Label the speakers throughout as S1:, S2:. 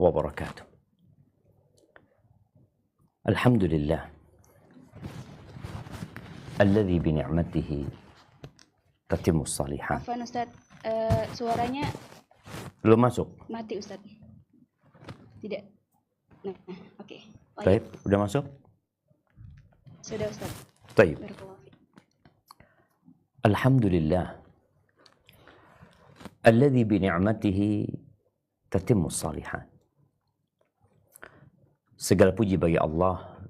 S1: wabarakatuh. Alhamdulillah alladzi bi ni'matihi tatimmu shalihat.
S2: Afwan Ustaz, suaranya
S1: Belum masuk?
S2: mati Ustaz. Tidak. Nah, oke.
S1: Baik, udah masuk?
S2: Sudah Ustaz.
S1: Baik.
S2: Barakallahu fiik.
S1: Alhamdulillah alladzi bi ni'matihi tatimmu shalihat. Segala puji bagi Allah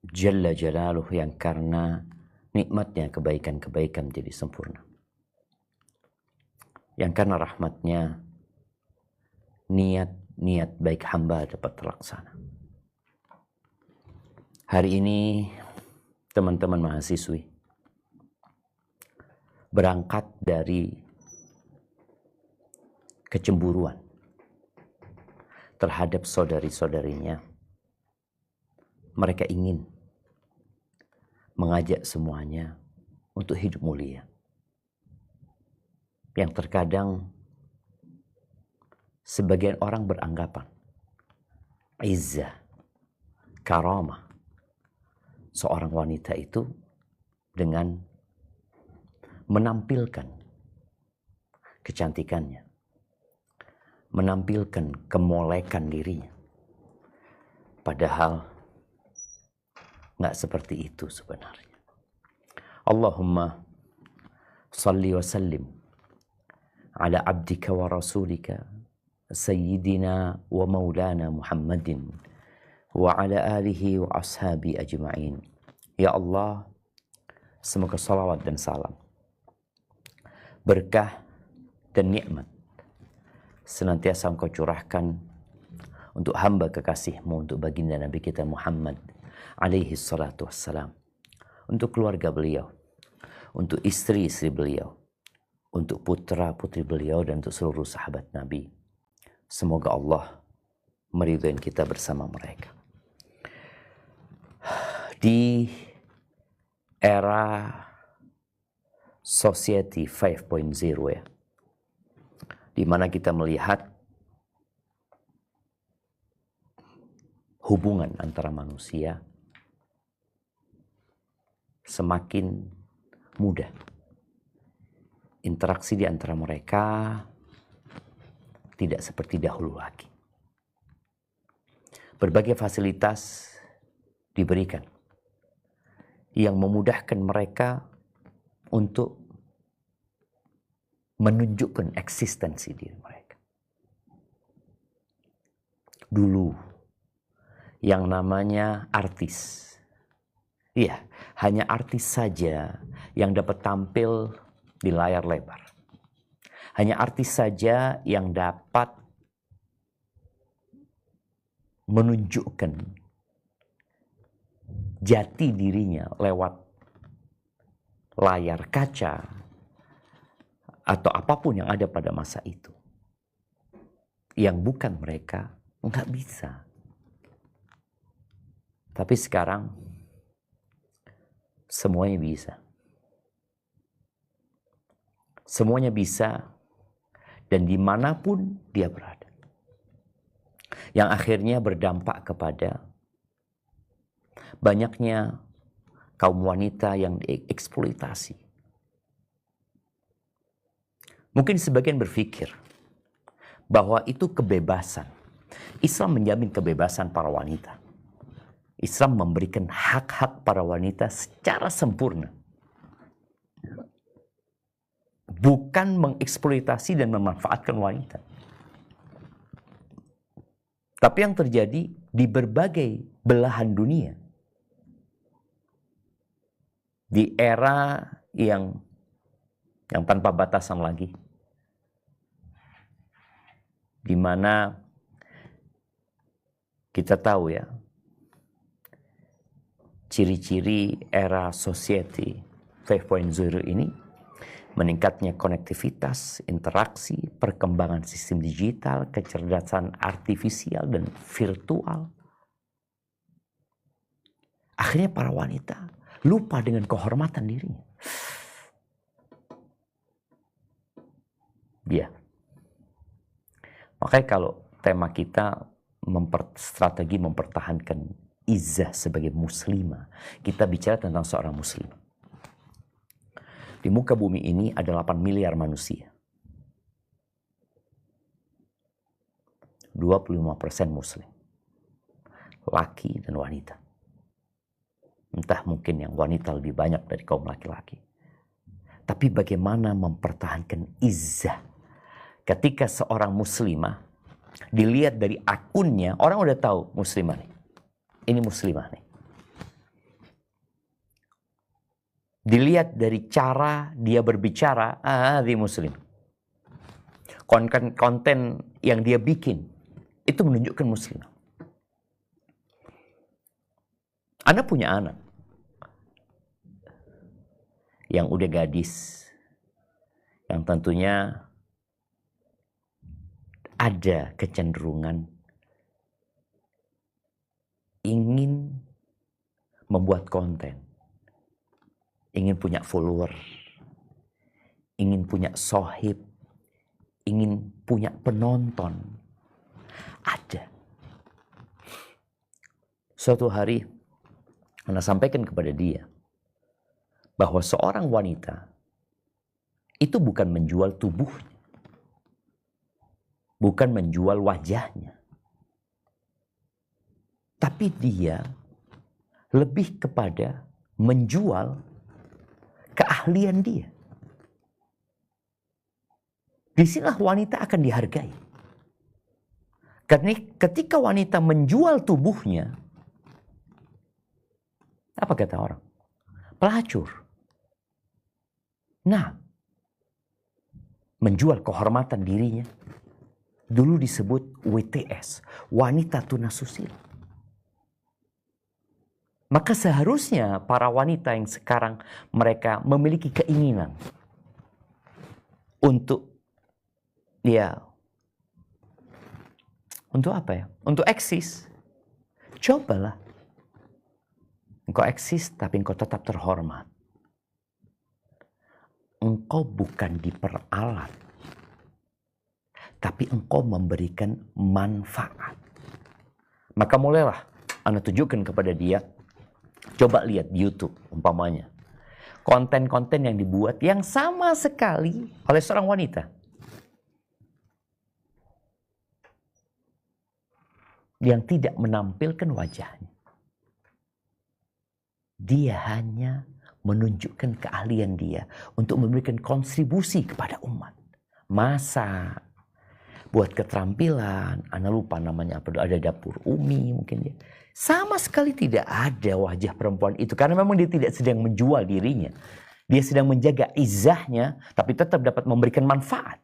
S1: Jalla Jalaluh yang karena nikmatnya kebaikan-kebaikan menjadi sempurna. Yang karena rahmatnya niat-niat baik hamba dapat terlaksana. Hari ini teman-teman mahasiswi berangkat dari kecemburuan terhadap saudari-saudarinya. Mereka ingin mengajak semuanya untuk hidup mulia. Yang terkadang sebagian orang beranggapan izzah, karamah seorang wanita itu dengan menampilkan kecantikannya, menampilkan kemolekan dirinya. Padahal nggak seperti itu sebenarnya. Allahumma salli wa sallim ala abdika wa rasulika sayyidina wa maulana Muhammadin wa ala alihi wa ashabi ajma'in. Ya Allah, semoga salawat dan salam, berkah dan nikmat senantiasa Engkau curahkan untuk hamba kekasih-Mu, untuk baginda Nabi kita Muhammad alaihi salatu wassalam, untuk keluarga beliau, untuk istri-istri beliau, untuk putra-putri beliau, dan untuk seluruh sahabat Nabi. Semoga Allah meridhai kita bersama mereka. Di era Society 5.0 ya, di mana kita melihat hubungan antara manusia semakin mudah. Interaksi di antara mereka tidak seperti dahulu lagi. Berbagai fasilitas diberikan yang memudahkan mereka untuk menunjukkan eksistensi diri mereka. Dulu yang namanya artis, iya, hanya artis saja yang dapat tampil di layar lebar. Hanya artis saja yang dapat menunjukkan jati dirinya lewat layar kaca atau apapun yang ada pada masa itu. Yang bukan mereka nggak bisa. Tapi sekarang semuanya bisa. Semuanya bisa dan dimanapun dia berada. Yang akhirnya berdampak kepada banyaknya kaum wanita yang dieksploitasi. Mungkin sebagian berpikir bahwa itu kebebasan. Islam menjamin kebebasan para wanita. Islam memberikan hak-hak para wanita secara sempurna. Bukan mengeksploitasi dan memanfaatkan wanita. Tapi yang terjadi di berbagai belahan dunia, di era yang tanpa batasan lagi, di mana kita tahu ya, ciri-ciri era Society 5.0 ini, meningkatnya konektivitas, interaksi, perkembangan sistem digital, kecerdasan artifisial dan virtual. Akhirnya para wanita lupa dengan kehormatan dirinya. Ya. Makanya kalau tema kita strategi mempertahankan izzah sebagai muslimah. Kita bicara tentang seorang muslim. Di muka bumi ini ada 8 miliar manusia. 25% muslim. Laki dan wanita. Entah mungkin yang wanita lebih banyak dari kaum laki-laki. Tapi bagaimana mempertahankan izzah. Ketika seorang muslimah dilihat dari akunnya, orang udah tahu muslimah nih. Ini muslimah nih. Dilihat dari cara dia berbicara, dia muslim. Konten yang dia bikin, itu menunjukkan muslimah. Anda punya anak yang udah gadis, yang tentunya ada kecenderungan ingin membuat konten, ingin punya follower, ingin punya sohib, ingin punya penonton. Ada. Suatu hari, Anda sampaikan kepada dia bahwa seorang wanita itu bukan menjual tubuhnya, bukan menjual wajahnya, tapi dia lebih kepada menjual keahlian dia. Disinilah wanita akan dihargai. Karena ketika wanita menjual tubuhnya, apa kata orang? Pelacur. Nah, menjual kehormatan dirinya dulu disebut WTS, wanita tunasusila. Maka seharusnya para wanita yang sekarang mereka memiliki keinginan untuk untuk apa ya? Untuk eksis. Cobalah. Engkau eksis tapi engkau tetap terhormat. Engkau bukan diperalat, tapi engkau memberikan manfaat. Maka mulailah Anda tunjukkan kepada dia. Coba lihat di YouTube umpamanya. Konten-konten yang dibuat yang sama sekali oleh seorang wanita. Yang tidak menampilkan wajahnya. Dia hanya menunjukkan keahlian dia untuk memberikan kontribusi kepada umat. Masak, buat keterampilan, Anda lupa namanya apa, ada dapur Umi mungkin dia. Sama sekali tidak ada wajah perempuan itu, karena memang dia tidak sedang menjual dirinya. Dia sedang menjaga izzahnya, tapi tetap dapat memberikan manfaat.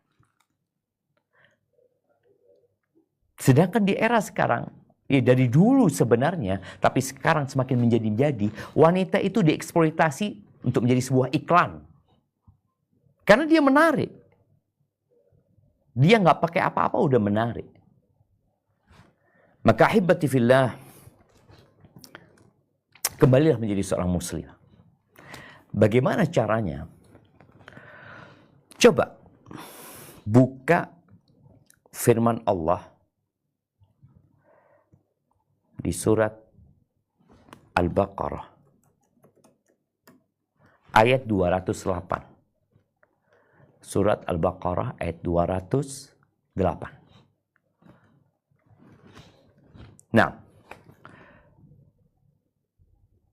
S1: Sedangkan di era sekarang, ya dari dulu sebenarnya, tapi sekarang semakin menjadi-jadi, wanita itu dieksploitasi untuk menjadi sebuah iklan. Karena dia menarik. Dia nggak pakai apa-apa udah menarik. Maka ahibati fillah, kembalilah menjadi seorang muslim. Bagaimana caranya? Coba buka firman Allah di surat Al-Baqarah ayat 208. Surat Al-Baqarah ayat 208. Nah,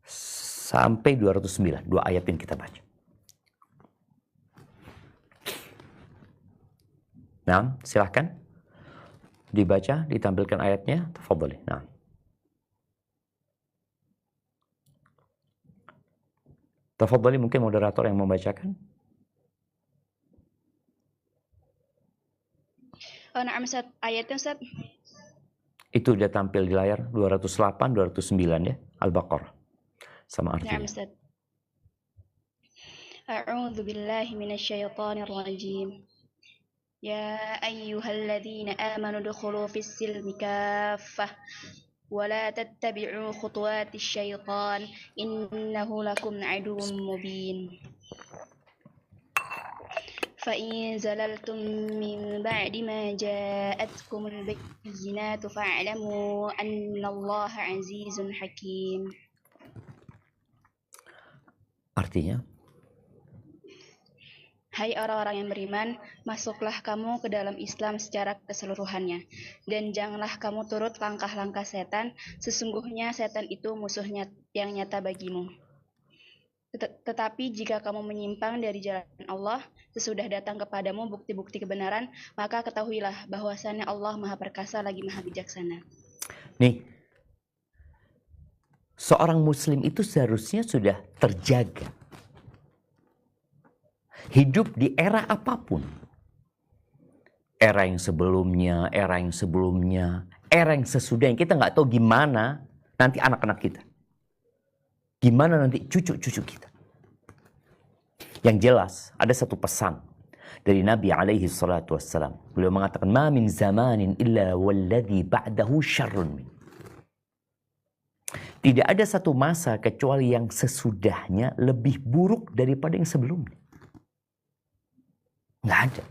S1: sampai 209, dua ayat yang kita baca. Nah, silahkan dibaca, ditampilkan ayatnya, tafadhali. Nah. Tafadhali, mungkin moderator yang membacakan.
S2: Nah, Ustaz, ayatnya Ustaz.
S1: Itu udah tampil di layar 208, 209 ya, Al-Baqarah. Sama artinya.
S2: Nah, Ustaz. A'udzu billahi minasyaitonir rajim. Ya ayyuhalladzina amanu dukhulu fis-silmi kaffah wa la tattabi'u khutuwatis syaitan innahu lakum aduwwun mubin. فإن زللتم من بعد ما جاءتكم البينات فاعلموا أن الله عزيز حكيم.
S1: Artinya,
S2: Hai orang-orang yang beriman, masuklah kamu ke dalam Islam secara keseluruhannya, dan janganlah kamu turut langkah-langkah setan, sesungguhnya setan itu musuhnya yang nyata bagimu. Tetapi jika kamu menyimpang dari jalan Allah, sesudah datang kepadamu bukti-bukti kebenaran, maka ketahuilah bahwasannya Allah Maha Perkasa lagi Maha Bijaksana.
S1: nih, seorang muslim itu seharusnya sudah terjaga. Hidup di era apapun. Era yang sebelumnya, era yang sebelumnya, era yang sesudahnya. Kita nggak tahu gimana nanti anak-anak kita. Gimana nanti cucu-cucu kita. Yang jelas, ada satu pesan dari Nabi alaihi salatu wassalam. Beliau mengatakan, "Ma min zamanin illa walladhi ba'dahu syarrun min." Tidak ada satu masa kecuali yang sesudahnya lebih buruk daripada yang sebelumnya. Nggak ada.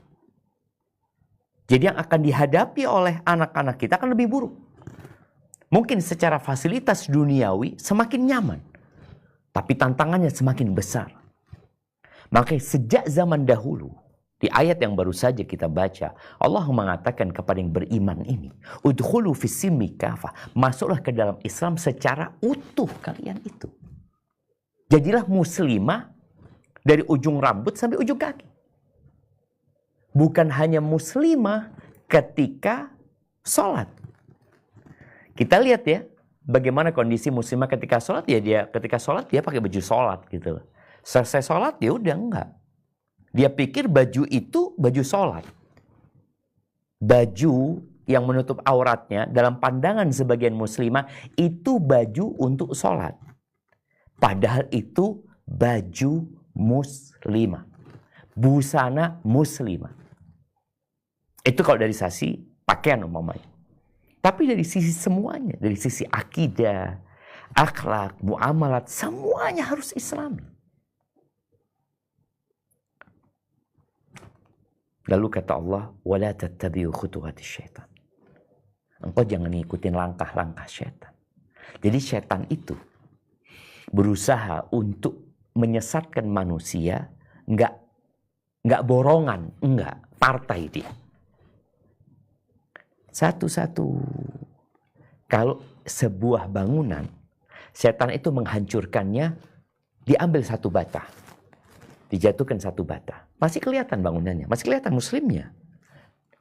S1: Jadi yang akan dihadapi oleh anak-anak kita akan lebih buruk. Mungkin secara fasilitas duniawi semakin nyaman. Tapi tantangannya semakin besar. Makanya sejak zaman dahulu, di ayat yang baru saja kita baca, Allah mengatakan kepada yang beriman ini, udkhulu fis-silmi kafah, masuklah ke dalam Islam secara utuh kalian itu. Jadilah muslimah dari ujung rambut sampai ujung kaki. Bukan hanya muslimah ketika sholat. Kita lihat ya, bagaimana kondisi muslimah ketika sholat, ya dia ketika sholat dia pakai baju sholat gitu loh. Selesai sholat ya udah enggak. Dia pikir baju itu baju sholat. Baju yang menutup auratnya dalam pandangan sebagian muslimah itu baju untuk sholat. Padahal itu baju muslimah. Busana muslimah. Itu kalau dari sisi pakaian umpamanya. Tapi dari sisi semuanya, dari sisi akidah, akhlak, muamalat, semuanya harus Islami. Lalu kata Allah, "Wala tattabi'u khutuwatis syaitan." Engkau jangan ngikutin langkah-langkah syaitan. Jadi syaitan itu berusaha untuk menyesatkan manusia, enggak borongan, enggak, partai dia. Satu-satu. Kalau sebuah bangunan, setan itu menghancurkannya, diambil satu bata. Dijatuhkan satu bata. Masih kelihatan bangunannya, masih kelihatan muslimnya.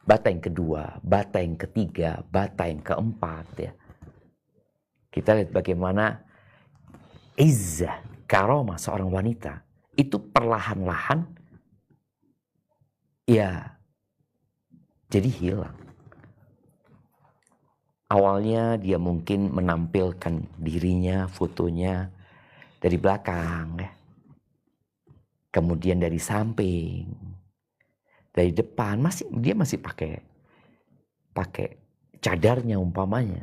S1: Bata yang kedua, bata yang ketiga, bata yang keempat. Ya. Kita lihat bagaimana izzah, karomah seorang wanita. Itu perlahan-lahan, ya, jadi hilang. Awalnya dia mungkin menampilkan dirinya, fotonya dari belakang, ya. Kemudian dari samping, dari depan, dia masih pakai cadarnya umpamanya.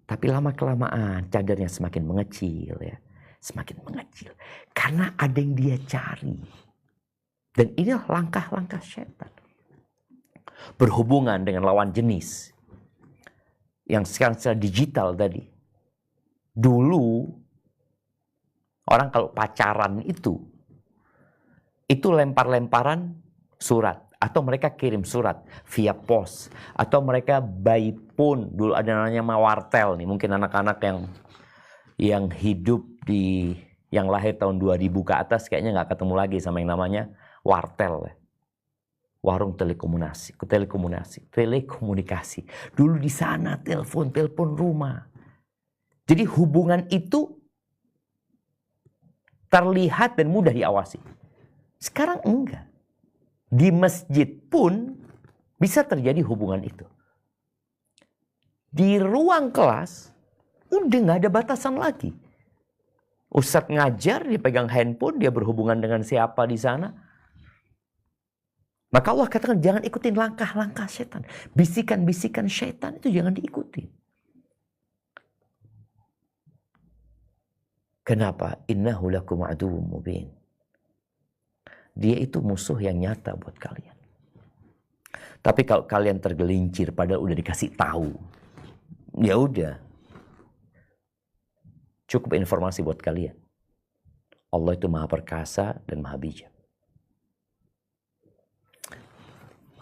S1: Tapi lama-kelamaan cadarnya semakin mengecil, ya, semakin mengecil, karena ada yang dia cari. Dan inilah langkah-langkah setan. Berhubungan dengan lawan jenis. Yang sekarang secara digital tadi. Dulu, orang kalau pacaran itu lempar-lemparan surat. Atau mereka kirim surat via pos. Atau mereka by phone. Dulu ada namanya wartel nih. Mungkin anak-anak yang hidup yang lahir tahun 2000 ke atas kayaknya nggak ketemu lagi sama yang namanya wartel. Warung telekomunikasi. Dulu di sana telepon rumah. Jadi hubungan itu terlihat dan mudah diawasi. Sekarang enggak. Di masjid pun bisa terjadi hubungan itu. Di ruang kelas udah nggak ada batasan lagi. Ustadz ngajar, dia pegang handphone, dia berhubungan dengan siapa di sana. Maka Allah katakan jangan ikutin langkah-langkah setan. Bisikan-bisikan setan itu jangan diikuti. Kenapa? Innahu lakum aduwwum mubin. dia itu musuh yang nyata buat kalian. Tapi kalau kalian tergelincir padahal udah dikasih tahu, ya udah. Cukup informasi buat kalian. Allah itu maha perkasa dan maha bijak.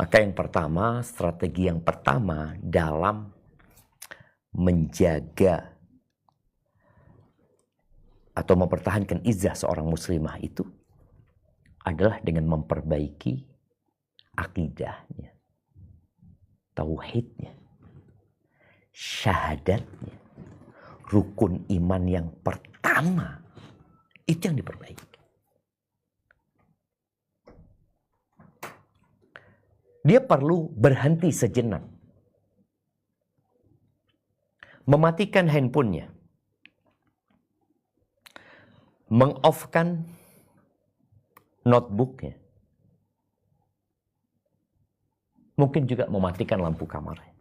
S1: Maka yang pertama, strategi yang pertama dalam menjaga atau mempertahankan izzah seorang muslimah itu adalah dengan memperbaiki akidahnya, tauhidnya, syahadatnya, rukun iman yang pertama itu yang diperbaiki. Dia perlu berhenti sejenak, mematikan handphonenya, meng-off-kan notebooknya, mungkin juga mematikan lampu kamarnya.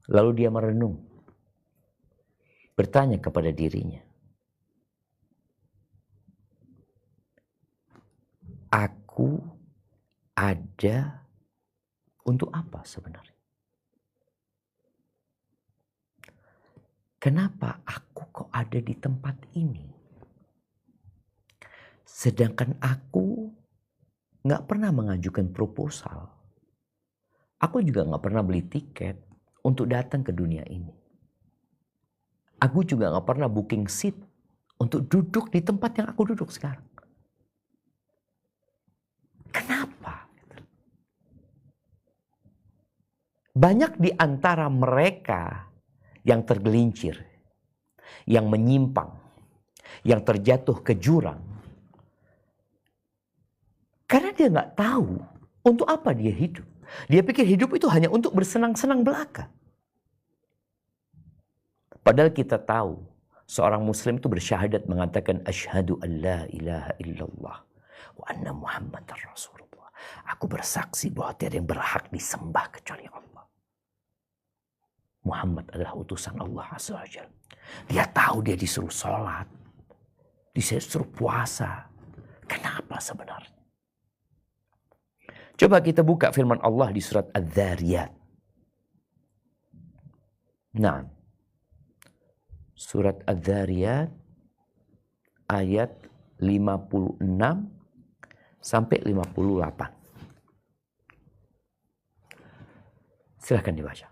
S1: Lalu dia merenung, bertanya kepada dirinya, aku ada untuk apa sebenarnya? Kenapa aku kok ada di tempat ini? Sedangkan aku gak pernah mengajukan proposal. Aku juga gak pernah beli tiket untuk datang ke dunia ini. Aku juga gak pernah booking seat untuk duduk di tempat yang aku duduk sekarang. Kenapa? Banyak di antara mereka yang tergelincir, yang menyimpang, yang terjatuh ke jurang. Karena dia nggak tahu untuk apa dia hidup. Dia pikir hidup itu hanya untuk bersenang-senang belaka. Padahal kita tahu, seorang muslim itu bersyahadat mengatakan asyhadu an la ilaha illallah wa anna muhammadar rasulullah. Aku bersaksi bahwa tiada yang berhak disembah kecuali Allah. Muhammad adalah utusan Allah Azza wa Jalla. Dia tahu dia disuruh sholat, disuruh puasa. Kenapa sebenarnya? Coba kita buka firman Allah di surat Adz-Dzariyat. Nah, surat Adz-Dzariyat ayat 56 sampai 58. Silahkan dibaca.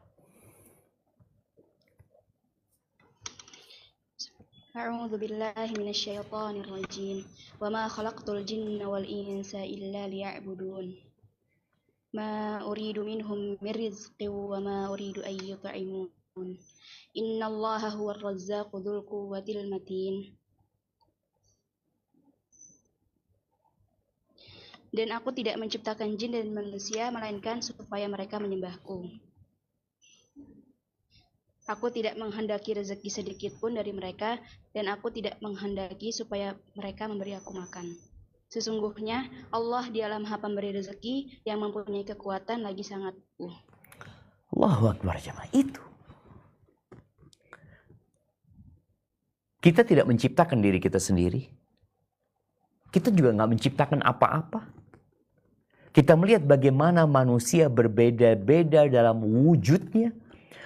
S2: أعوذ بالله من الشيطان الرجيم وما خلقت الجن والإنس إلا ليعبدون ما أريد منهم من رزق وما أريد أن يطعمون إن الله هو الرزاق ذو القوة المتين. Dan aku tidak menciptakan jin dan manusia melainkan supaya mereka menyembahku. Aku tidak menghendaki rezeki sedikit pun dari mereka, dan aku tidak menghendaki supaya mereka memberi aku makan. Sesungguhnya Allah dialah Maha Pemberi rezeki yang mempunyai kekuatan lagi sangat.
S1: Allahu Akbar jemaah. Itu. Kita tidak menciptakan diri kita sendiri. Kita juga nggak menciptakan apa-apa. Kita melihat bagaimana manusia berbeda-beda dalam wujudnya.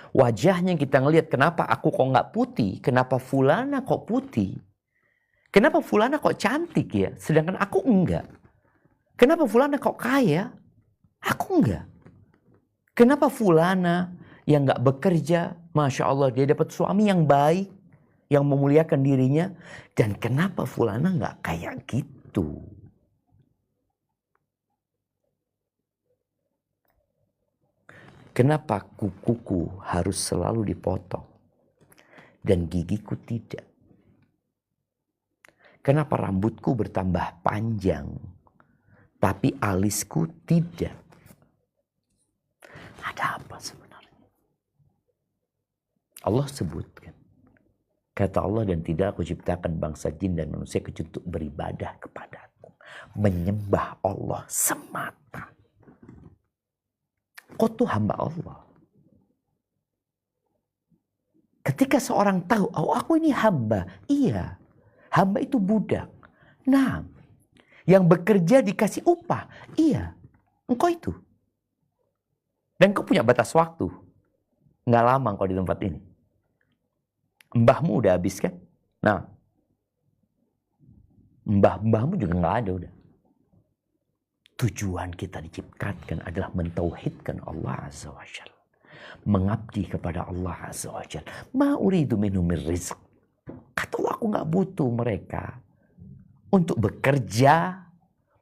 S1: Wajahnya kita ngelihat, kenapa aku kok nggak putih? Kenapa fulana kok putih? Kenapa fulana kok cantik ya? Sedangkan aku enggak. Kenapa fulana kok kaya? Aku enggak. Kenapa fulana yang nggak bekerja, Masya Allah dia dapat suami yang baik, yang memuliakan dirinya. Dan kenapa fulana nggak kayak gitu? Kenapa kukuku harus selalu dipotong dan gigiku tidak? Kenapa rambutku bertambah panjang tapi alisku tidak? Ada apa sebenarnya? Allah sebutkan. Kata Allah, dan tidak aku ciptakan bangsa jin dan manusia kecuali untuk beribadah kepadaku. Menyembah Allah semata. Kau tuh hamba Allah. Ketika seorang tahu, oh aku ini hamba. Iya, Hamba itu budak. Nah, yang bekerja dikasih upah. Iya, engkau itu. Dan kau punya batas waktu. Nggak lama engkau di tempat ini. Mbahmu udah habis kan? Nah, mbahmu juga nggak ada udah. Tujuan kita diciptakan adalah mentauhidkan Allah Azza wa Jalla. Mengabdi kepada Allah Azza wa Jalla. Ma uridu minhum min rizq. Kata Allah, aku nggak butuh mereka untuk bekerja,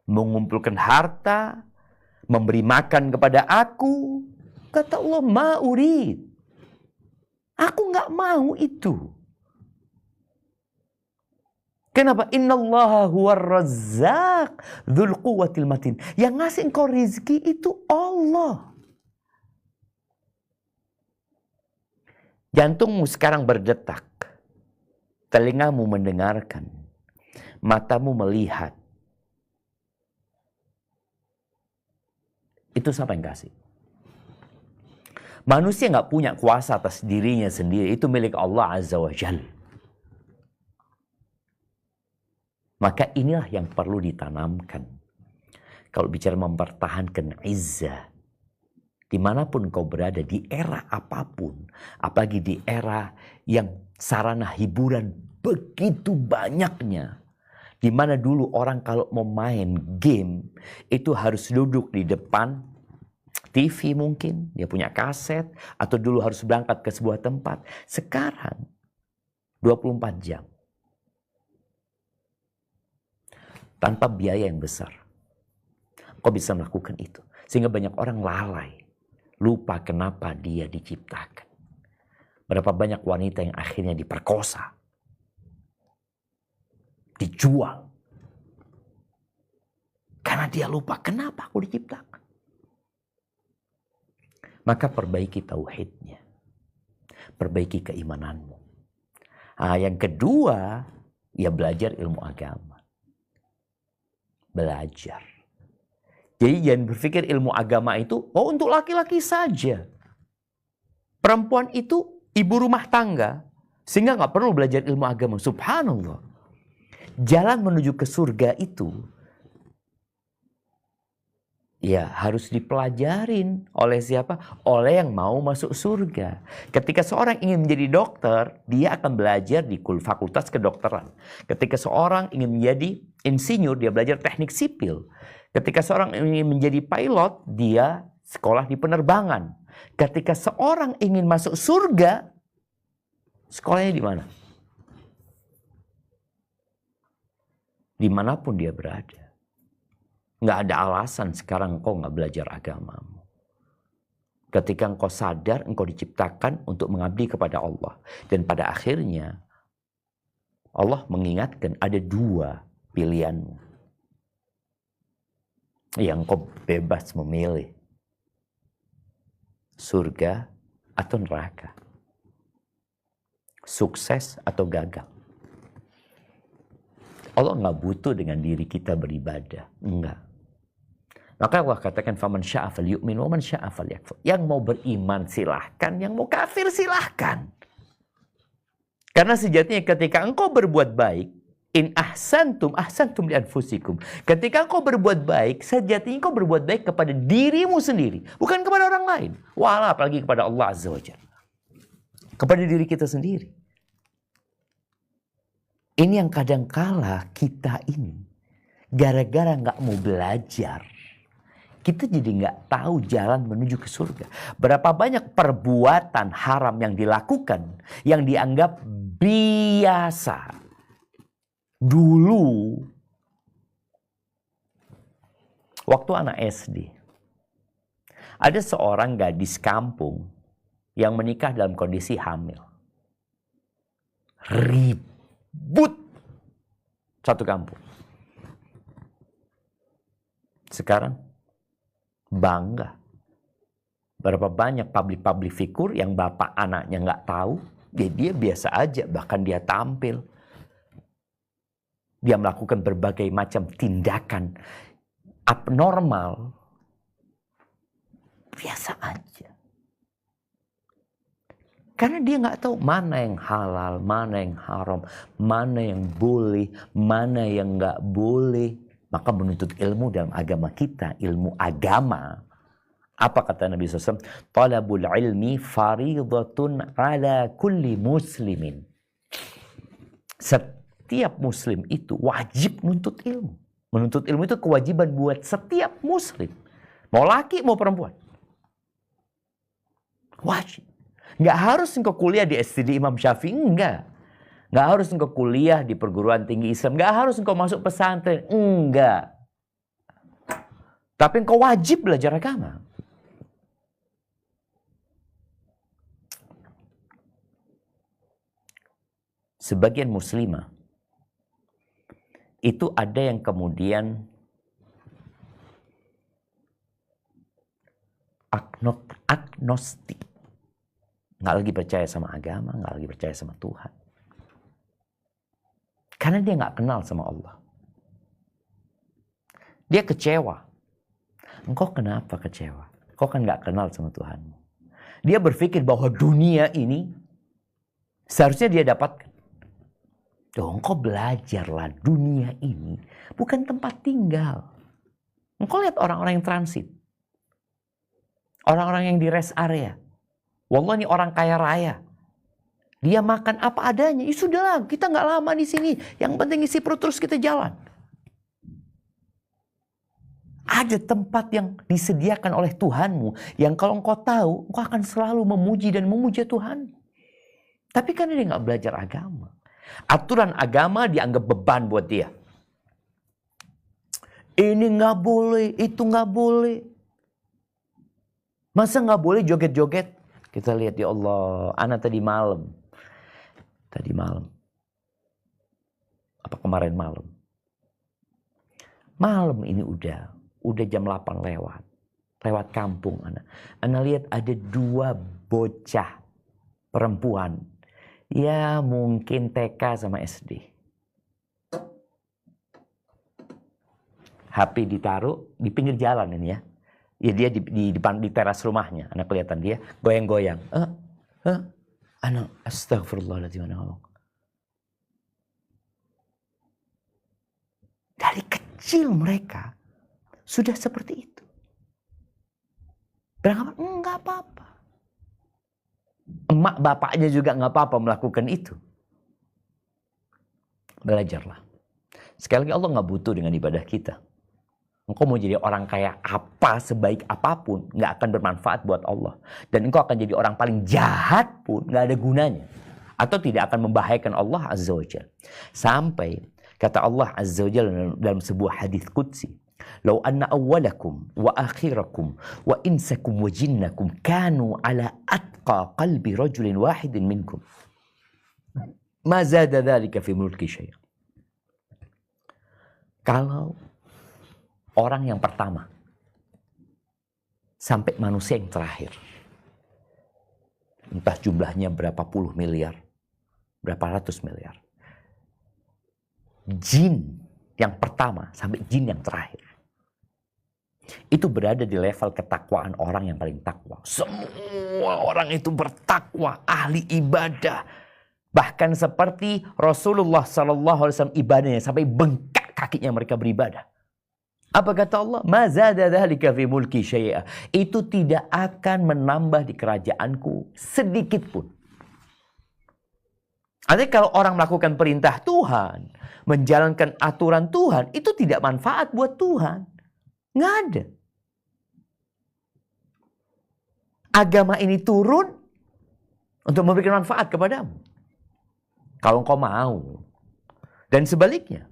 S1: mengumpulkan harta, memberi makan kepada aku. Kata Allah, ma urid. Aku nggak mau itu. Kenapa? Innallaha huwar razzaq dzul quwwatil matin. Yang ngasih engkau rizki itu Allah. Jantungmu sekarang berdetak. Telingamu mendengarkan. Matamu melihat. Itu siapa yang kasih? Manusia nggak punya kuasa atas dirinya sendiri. Itu milik Allah Azza wa Jalla. Maka inilah yang perlu ditanamkan. Kalau bicara mempertahankan izzah. Dimanapun kau berada, di era apapun. Apalagi di era yang sarana hiburan begitu banyaknya. Dimana dulu orang kalau mau main game, itu harus duduk di depan TV mungkin, dia punya kaset, atau dulu harus berangkat ke sebuah tempat. Sekarang, 24 jam. Tanpa biaya yang besar. Kau bisa melakukan itu. Sehingga banyak orang lalai. Lupa kenapa dia diciptakan. Berapa banyak wanita yang akhirnya diperkosa. Dijual. Karena dia lupa kenapa aku diciptakan. Maka perbaiki tauhidnya. Perbaiki keimananmu. Nah, yang kedua, ya belajar ilmu agama. Belajar. Jadi jangan berpikir ilmu agama itu, oh untuk laki-laki saja. Perempuan itu ibu rumah tangga. Sehingga nggak perlu belajar ilmu agama. Subhanallah. Jalan menuju ke surga itu, ya harus dipelajarin oleh siapa? Oleh yang mau masuk surga. Ketika seorang ingin menjadi dokter, dia akan belajar di fakultas kedokteran. Ketika seorang ingin menjadi insinyur, dia belajar teknik sipil. Ketika seorang ingin menjadi pilot, dia sekolah di penerbangan. Ketika seorang ingin masuk surga, sekolahnya di mana? Dimanapun dia berada. Nggak ada alasan sekarang engkau nggak belajar agamamu. Ketika engkau sadar, engkau diciptakan untuk mengabdi kepada Allah. Dan pada akhirnya, Allah mengingatkan ada dua pilihanmu. Yang engkau bebas memilih. Surga atau neraka. Sukses atau gagal. Allah nggak butuh dengan diri kita beribadah. Enggak. Maka Allah katakan, faman syaa falyu'min wa man syaa falyakfur. Yang mau beriman silahkan, yang mau kafir silahkan. Karena sejatinya ketika engkau berbuat baik, in ahsantum li anfusikum. Ketika engkau berbuat baik, sejatinya engkau berbuat baik kepada dirimu sendiri, bukan kepada orang lain. Walau apalagi kepada Allah Azza wa Jalla. Kepada diri kita sendiri. Ini yang kadangkala kita ini, gara-gara nggak mau belajar, kita jadi nggak tahu jalan menuju ke surga. Berapa banyak perbuatan haram yang dilakukan, yang dianggap biasa. Dulu, waktu anak SD, ada seorang gadis kampung yang menikah dalam kondisi hamil. Ribut satu kampung. Sekarang bangga. Berapa banyak public figure yang bapak anaknya nggak tahu, dia biasa aja, bahkan dia tampil. Dia melakukan berbagai macam tindakan abnormal. Biasa aja. Karena dia nggak tahu mana yang halal, mana yang haram, mana yang boleh, mana yang nggak boleh. Maka menuntut ilmu dalam agama kita, ilmu agama. Apa kata Nabi SAW? Talabul ilmi faridatun ala kulli muslimin. Setiap muslim itu wajib menuntut ilmu. Menuntut ilmu itu kewajiban buat setiap muslim. Mau laki, mau perempuan. Wajib. Nggak harus engkau kuliah di STD Imam Syafi'i, enggak. Nggak harus engkau kuliah di perguruan tinggi Islam. Nggak harus engkau masuk pesantren, enggak. Tapi engkau wajib belajar agama. Sebagian muslimah itu ada yang kemudian agnostik. Nggak lagi percaya sama agama, nggak lagi percaya sama Tuhan. Karena dia nggak kenal sama Allah. Dia kecewa. Engkau kenapa kecewa? Kau kan nggak kenal sama Tuhanmu. Dia berpikir bahwa dunia ini seharusnya dia dapatkan. Engkau belajarlah, dunia ini bukan tempat tinggal. Engkau lihat orang-orang yang transit. Orang-orang yang di rest area. Wallah ini orang kaya raya. Dia makan apa adanya. Ya sudahlah, kita nggak lama di sini. Yang penting isi perut terus kita jalan. Ada tempat yang disediakan oleh Tuhanmu. Yang kalau engkau tahu, engkau akan selalu memuji dan memuja Tuhan. Tapi kan dia nggak belajar agama. Aturan agama dianggap beban buat dia. Ini nggak boleh, itu nggak boleh. Masa nggak boleh joget-joget? Kita lihat, ya Allah, anak tadi malam. Apa kemarin malam? Malam ini udah jam 8 lewat. Lewat kampung anak. Anak lihat ada 2 bocah perempuan. Ya mungkin TK sama SD. HP ditaruh di pinggir jalan ini ya. Ya dia di depan di teras rumahnya. Anak kelihatan dia goyang-goyang. Anak astagfirullahaladzim. Dari kecil mereka sudah seperti itu. Beranggapan enggak apa-apa. Emak bapaknya juga enggak apa-apa melakukan itu. Belajarlah. Sekali lagi Allah enggak butuh dengan ibadah kita. Engkau mau jadi orang kayak apa, sebaik apapun, nggak akan bermanfaat buat Allah. Dan engkau akan jadi orang paling jahat pun, nggak ada gunanya. Atau tidak akan membahayakan Allah Azza wa Jalla. Sampai kata Allah Azza wa Jalla dalam sebuah hadis qudsi. Lau anna awwalakum wa akhirakum wa insakum wa jinnakum kanu ala atqa qalbi rajulin wahidin minkum. Ma zada dhalika fi mulki syai'. Kalau orang yang pertama sampai manusia yang terakhir, entah jumlahnya berapa puluh miliar, berapa ratus miliar, jin yang pertama sampai jin yang terakhir, itu berada di level ketakwaan orang yang paling takwa. Semua orang itu bertakwa, ahli ibadah, bahkan seperti Rasulullah SAW ibadahnya sampai bengkak kakinya mereka beribadah. Apa kata Allah? Ma zada dzalika fi mulki syai'a. Itu tidak akan menambah di kerajaanku sedikit pun. Artinya kalau orang melakukan perintah Tuhan, menjalankan aturan Tuhan, itu tidak manfaat buat Tuhan. Nggak ada. Agama ini turun untuk memberikan manfaat kepadamu. Kalau engkau mau. Dan sebaliknya.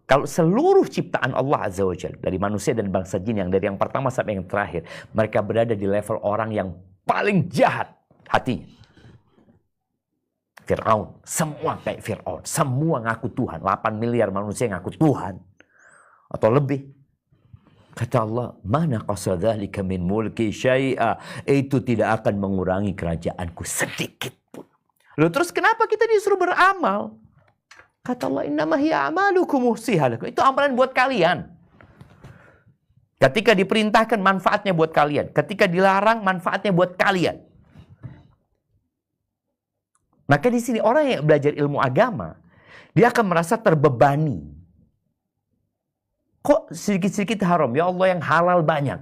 S1: Kalau seluruh ciptaan Allah Azza wa Jalla, dari manusia dan bangsa jin yang dari yang pertama sampai yang terakhir, mereka berada di level orang yang paling jahat hatinya. Fir'aun, semua kayak Fir'aun, semua ngaku Tuhan, 8 miliar manusia ngaku Tuhan atau lebih. Kata Allah, mana qasadzalika min mulki syai'a, itu tidak akan mengurangi kerajaanku sedikit pun. Lalu terus kenapa kita disuruh beramal? Kata Allah, innama hiya amalukum uhsiha lakum. Itu amalan buat kalian. Ketika diperintahkan, manfaatnya buat kalian. Ketika dilarang, manfaatnya buat kalian. Maka di sini orang yang belajar ilmu agama, dia akan merasa terbebani. Kok sedikit-sedikit haram? Ya Allah, yang halal banyak.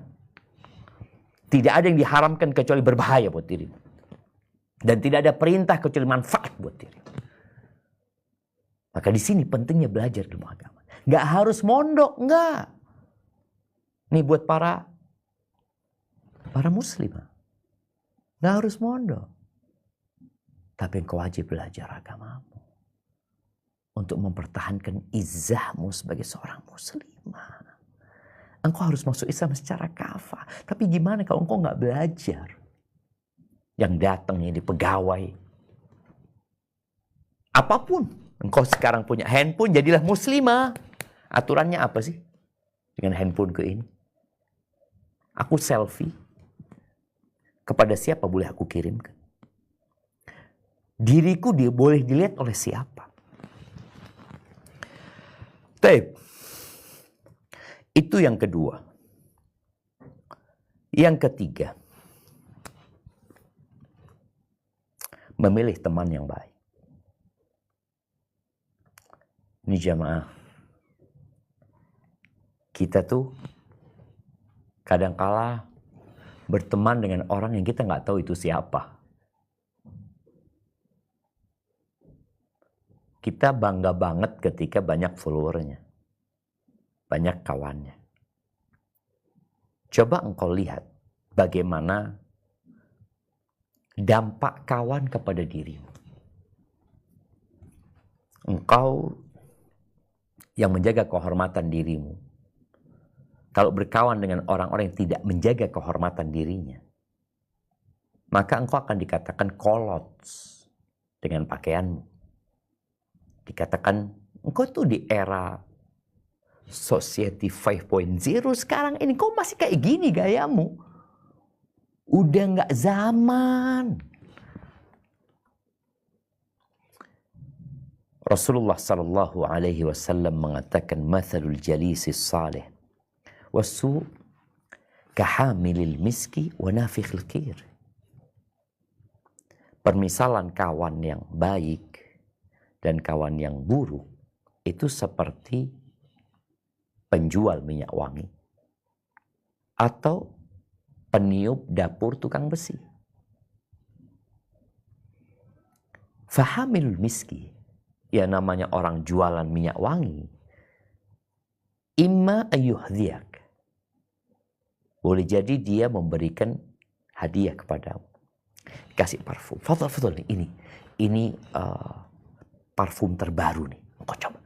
S1: Tidak ada yang diharamkan kecuali berbahaya buat dirimu. Dan tidak ada perintah kecuali manfaat buat dirimu. Maka di sini pentingnya belajar ilmu agama. Nggak harus mondok, nggak. Nih buat para muslim. Nggak harus mondok. Tapi engkau wajib belajar agamamu. Untuk mempertahankan izzahmu sebagai seorang muslimah. Engkau harus masuk Islam secara kafah. Tapi gimana kalau engkau nggak belajar? Yang datang ini pegawai. Apapun. Engkau sekarang punya handphone, jadilah muslimah. Aturannya apa sih? Dengan handphoneku ini. Aku selfie. Kepada siapa boleh aku kirimkan? Diriku dia boleh dilihat oleh siapa? Taib. Itu yang kedua. Yang ketiga. Memilih teman yang baik. Ini jamaah. Kita tuh kadangkala berteman dengan orang yang kita nggak tahu itu siapa. Kita bangga banget ketika banyak followernya. Banyak kawannya. Coba engkau lihat bagaimana dampak kawan kepada dirimu. Engkau yang menjaga kehormatan dirimu. Kalau berkawan dengan orang-orang yang tidak menjaga kehormatan dirinya, maka engkau akan dikatakan kolot dengan pakaianmu. Dikatakan engkau tuh di era Society 5.0 sekarang ini kau masih kayak gini gayamu. Udah nggak zaman. Rasulullah sallallahu alaihi wasallam mengatakan mathalul jalisis salih wasu kahamilil miski wa nafikhil qir. Permisalan kawan yang baik dan kawan yang buruk itu seperti penjual minyak wangi atau peniup dapur tukang besi. Fahamilul miski, ya namanya orang jualan minyak wangi, imma ayyuhdhiyak, boleh jadi dia memberikan hadiah kepadamu, kasih parfum. Fadal nih, ini parfum terbaru nih, kau coba.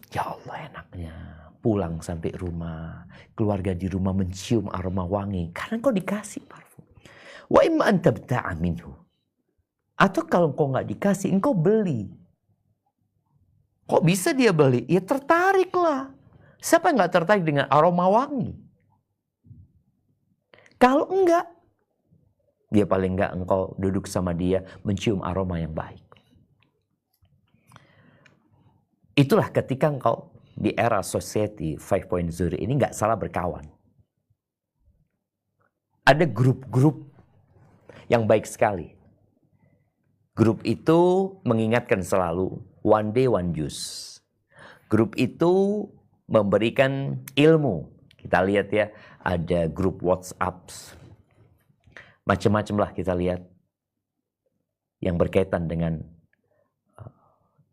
S1: Ya Allah, enaknya pulang sampai rumah, keluarga di rumah mencium aroma wangi karena kau dikasih parfum. Wa imma an tabta'a minhu, atau kalau kau nggak dikasih, engkau beli. Kok bisa dia beli? Ya tertarik lah. Siapa yang nggak tertarik dengan aroma wangi? Kalau enggak, dia paling enggak engkau duduk sama dia mencium aroma yang baik. Itulah ketika engkau di era Society 5.0 ini nggak salah berkawan. Ada grup-grup yang baik sekali. Grup itu mengingatkan selalu one day one juice. Grup itu memberikan ilmu. Kita lihat ya, ada grup WhatsApp. Macam-macam lah kita lihat. Yang berkaitan dengan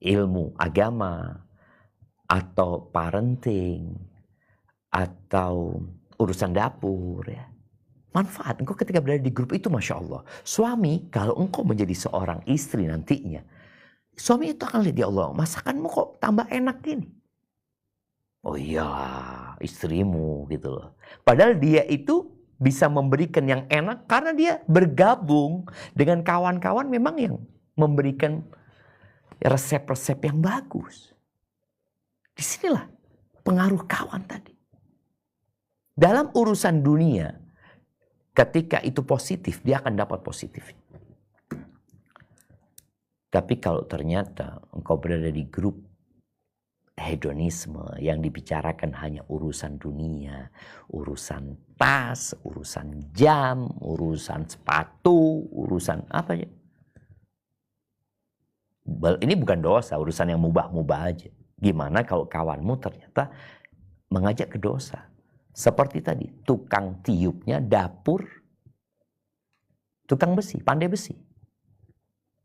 S1: ilmu agama, atau parenting, atau urusan dapur ya. Manfaat engkau ketika berada di grup itu, Masya Allah. Suami, kalau engkau menjadi seorang istri nantinya, suami itu akan lihat, ya Allah, masakanmu kok tambah enak gini. Oh iya, istrimu gitu loh. Padahal dia itu bisa memberikan yang enak karena dia bergabung dengan kawan-kawan memang yang memberikan resep-resep yang bagus. Disinilah pengaruh kawan tadi. Dalam urusan dunia, ketika itu positif, dia akan dapat positif. Tapi kalau ternyata engkau berada di grup hedonisme yang dibicarakan hanya urusan dunia, urusan tas, urusan jam, urusan sepatu, urusan apa ya? Ini bukan dosa, urusan yang mubah-mubah aja. Gimana kalau kawanmu ternyata mengajak ke dosa? Seperti tadi, tukang tiupnya dapur, tukang besi, pandai besi.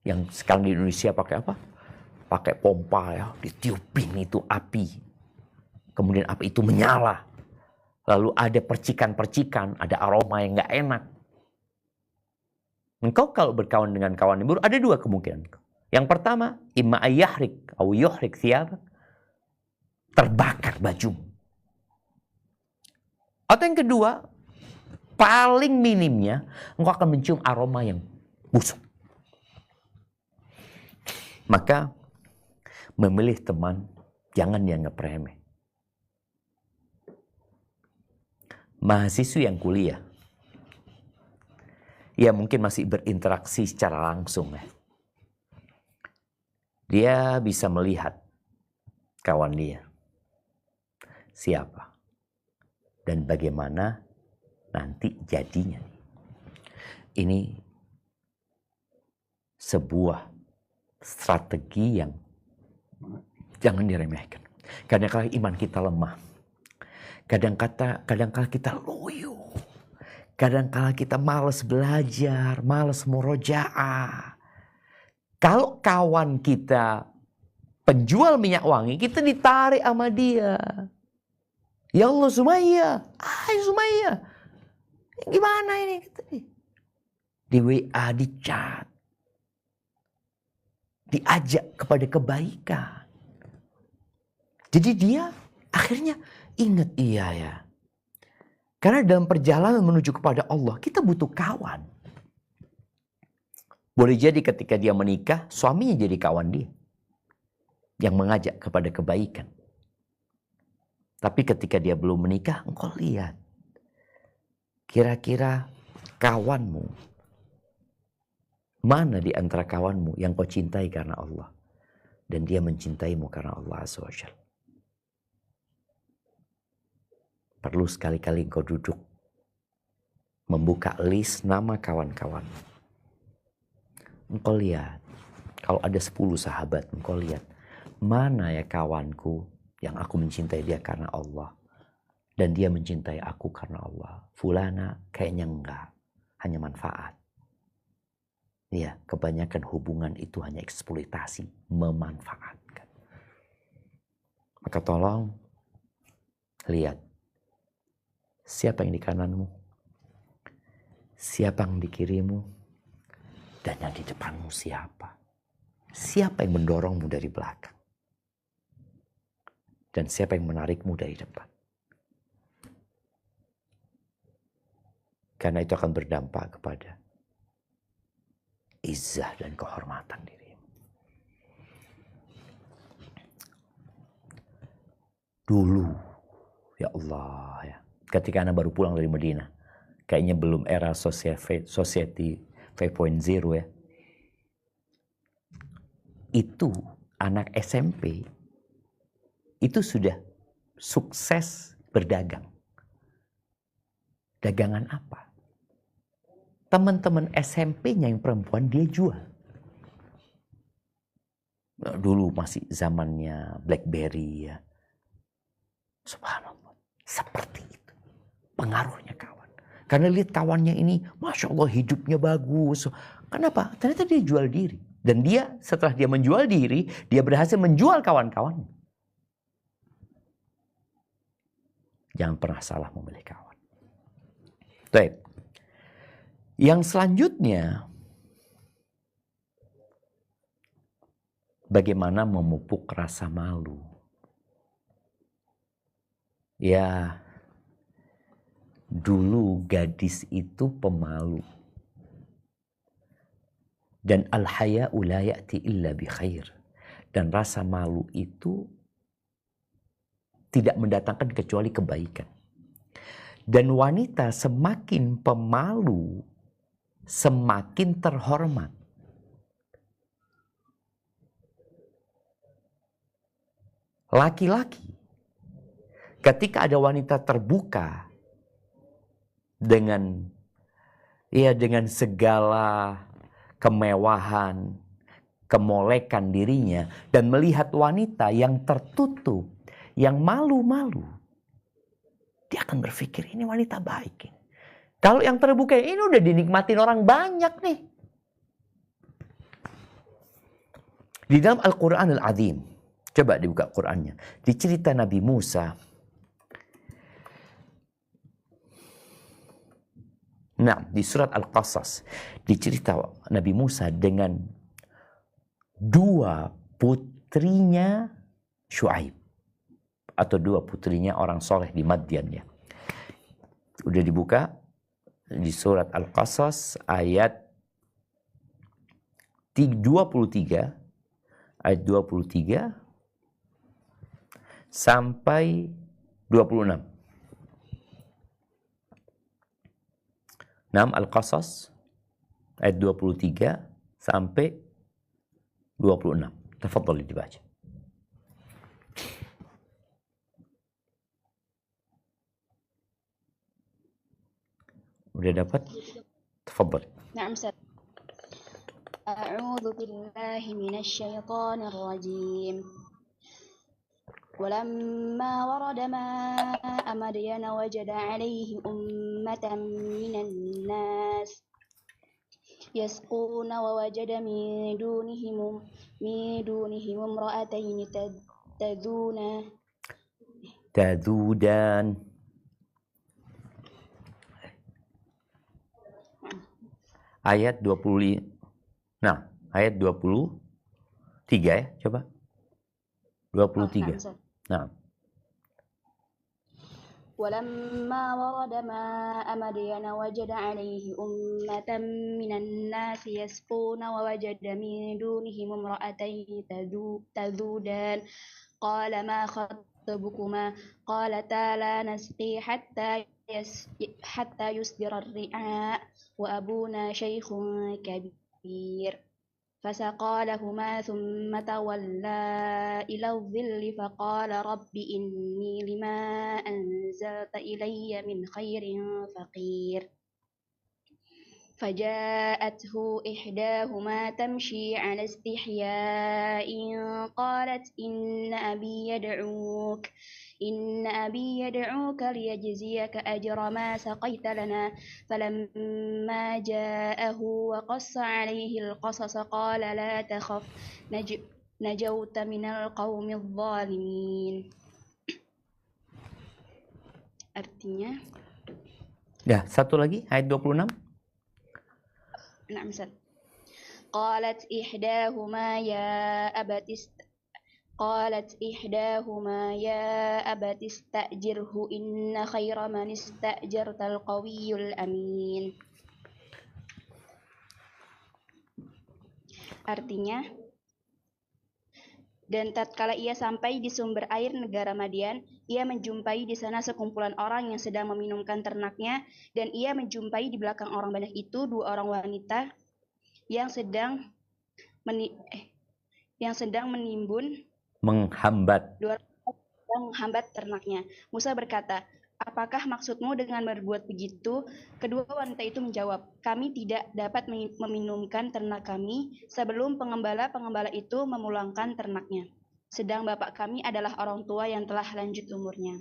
S1: Yang sekarang di Indonesia pakai apa? Pakai pompa ya, ditiupin itu api. Kemudian api itu menyala. Lalu ada percikan-percikan, ada aroma yang gak enak. Engkau kalau berkawan dengan kawan yang buruk, ada dua kemungkinan. Yang pertama, imma ayyahrik au yuhrik thiyabak. Terbakar bajumu. Atau yang kedua, paling minimnya, engkau akan mencium aroma yang busuk. Maka, memilih teman, jangan dianggap remeh. Mahasiswa yang kuliah, ya mungkin masih berinteraksi secara langsung ya. Dia bisa melihat kawan dia siapa dan bagaimana nanti jadinya. Ini sebuah strategi yang jangan diremehkan. Kadang-kadang iman kita lemah. Kadang-kadang kita loyo. Kadang-kadang kita malas belajar, malas murojaah. Kalau kawan kita penjual minyak wangi, kita ditarik sama dia. Ya Allah, Sumaya. Sumaya. Gimana ini? Di WA, di chat. Diajak kepada kebaikan. Jadi dia akhirnya ingat, iya ya. Karena dalam perjalanan menuju kepada Allah, kita butuh kawan. Boleh jadi ketika dia menikah, suaminya jadi kawan dia. Yang mengajak kepada kebaikan. Tapi ketika dia belum menikah, engkau lihat. Kira-kira kawanmu, mana di antara kawanmu yang kau cintai karena Allah. Dan dia mencintaimu karena Allah Azza wa Jalla. Perlu sekali-kali engkau duduk. Membuka list nama kawan-kawan. Engkau lihat. Kalau ada 10 sahabat, engkau lihat. Mana ya kawanku yang aku mencintai dia karena Allah. Dan dia mencintai aku karena Allah. Fulana kayaknya enggak. Hanya manfaat. Ya, kebanyakan hubungan itu hanya eksploitasi. Memanfaatkan. Maka tolong lihat. Siapa yang di kananmu? Siapa yang di kirimu? Dan yang di depanmu siapa? Siapa yang mendorongmu dari belakang? Dan siapa yang menarikmu dari depan? Karena itu akan berdampak kepada izzah dan kehormatan dirimu. Dulu, ya Allah ya. Ketika Anda baru pulang dari Madinah. Kayaknya belum era society 5.0 ya. Itu anak SMP. Itu sudah sukses berdagang. Dagangan apa? Teman-teman SMP-nya yang perempuan dia jual. Dulu masih zamannya BlackBerry ya. Subhanallah. Seperti itu. Pengaruhnya kawan. Karena lihat kawannya ini, Masya Allah hidupnya bagus. Kenapa? Ternyata dia jual diri. Dan dia setelah dia menjual diri, dia berhasil menjual kawan-kawan. Jangan pernah salah memilih kawan. Baik. Yang selanjutnya, bagaimana memupuk rasa malu. Ya, dulu gadis itu pemalu. Dan al-haya'u la ya'ti illa bi khair. Dan rasa malu itu tidak mendatangkan kecuali kebaikan. Dan wanita semakin pemalu, semakin terhormat. Laki-laki, ketika ada wanita terbuka dengan segala kemewahan, kemolekan dirinya dan melihat wanita yang tertutup, yang malu-malu, dia akan berpikir ini wanita baik. Kalau yang terbuka ini udah dinikmatin orang banyak nih. Di dalam Al-Quran Al-Azim, coba dibuka Qurannya, di cerita Nabi Musa. Nah, di surat Al-Qasas, dicerita Nabi Musa dengan dua putrinya Syuaib. Atau dua putrinya orang soleh di Madian ya. Udah dibuka di surat Al-Qasas ayat 23. Ayat 23 sampai 26. 6 Al-Qasas ayat 23 sampai 26. Tafadhali dibaca. Udah dapat? Tafadhali.
S2: Na'am, Ustaz. أعوذ بالله من الشيطان الرجيم ولما ورد ماء مدين وجد عليه أمة من الناس يسقون ووجد من دونهم امرأتين
S1: تذودان. Ayat 20. Nah, ayat 23 ya, coba. 23. Nah.
S2: ولما ورد ماء مدين وجد عليه أمة من الناس يسقون ووجد من دونهم امرأتين تذودان قال ما خطبكما قالتا لا نسقي حتى يصدر الرعاء وأبونا شيخ كبير فسقى لهما ثم تولى إلى الظل فقال رب إني لما أنزلت إلي من خير فقير فجاءته إحداهما تمشي على استحياء قالت إن أبي يدعوك ليجزيك أجر ما سقيت لنا فلما جاءه وقص عليه القصص قال لا تخف نجوت من القوم الظالمين. Artinya,
S1: ya, satu lagi ayat 26.
S2: Nah, misal. قالت إحداهما يا أبت استأجره إن خير من استأجرت القوي الأمين. Artinya, dan tatkala ia sampai di sumber air negara Madian, ia menjumpai di sana sekumpulan orang yang sedang meminumkan ternaknya, dan ia menjumpai di belakang orang banyak itu dua orang wanita yang sedang menghambat ternaknya. Musa berkata, apakah maksudmu dengan berbuat begitu? Kedua wanita itu menjawab, kami tidak dapat meminumkan ternak kami sebelum pengembala itu memulangkan ternaknya. Sedang bapak kami adalah orang tua yang telah lanjut umurnya.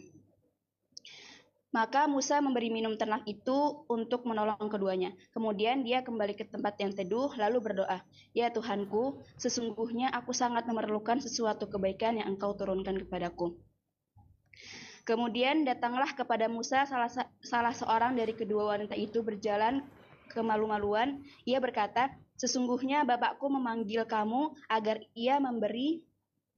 S2: Maka Musa memberi minum ternak itu untuk menolong keduanya. Kemudian dia kembali ke tempat yang teduh lalu berdoa, ya Tuhanku, sesungguhnya aku sangat memerlukan sesuatu kebaikan yang Engkau turunkan kepadaku. Kemudian datanglah kepada Musa salah seorang dari kedua wanita itu berjalan kemalu-maluan. Ia berkata, sesungguhnya bapakku memanggil kamu agar ia memberi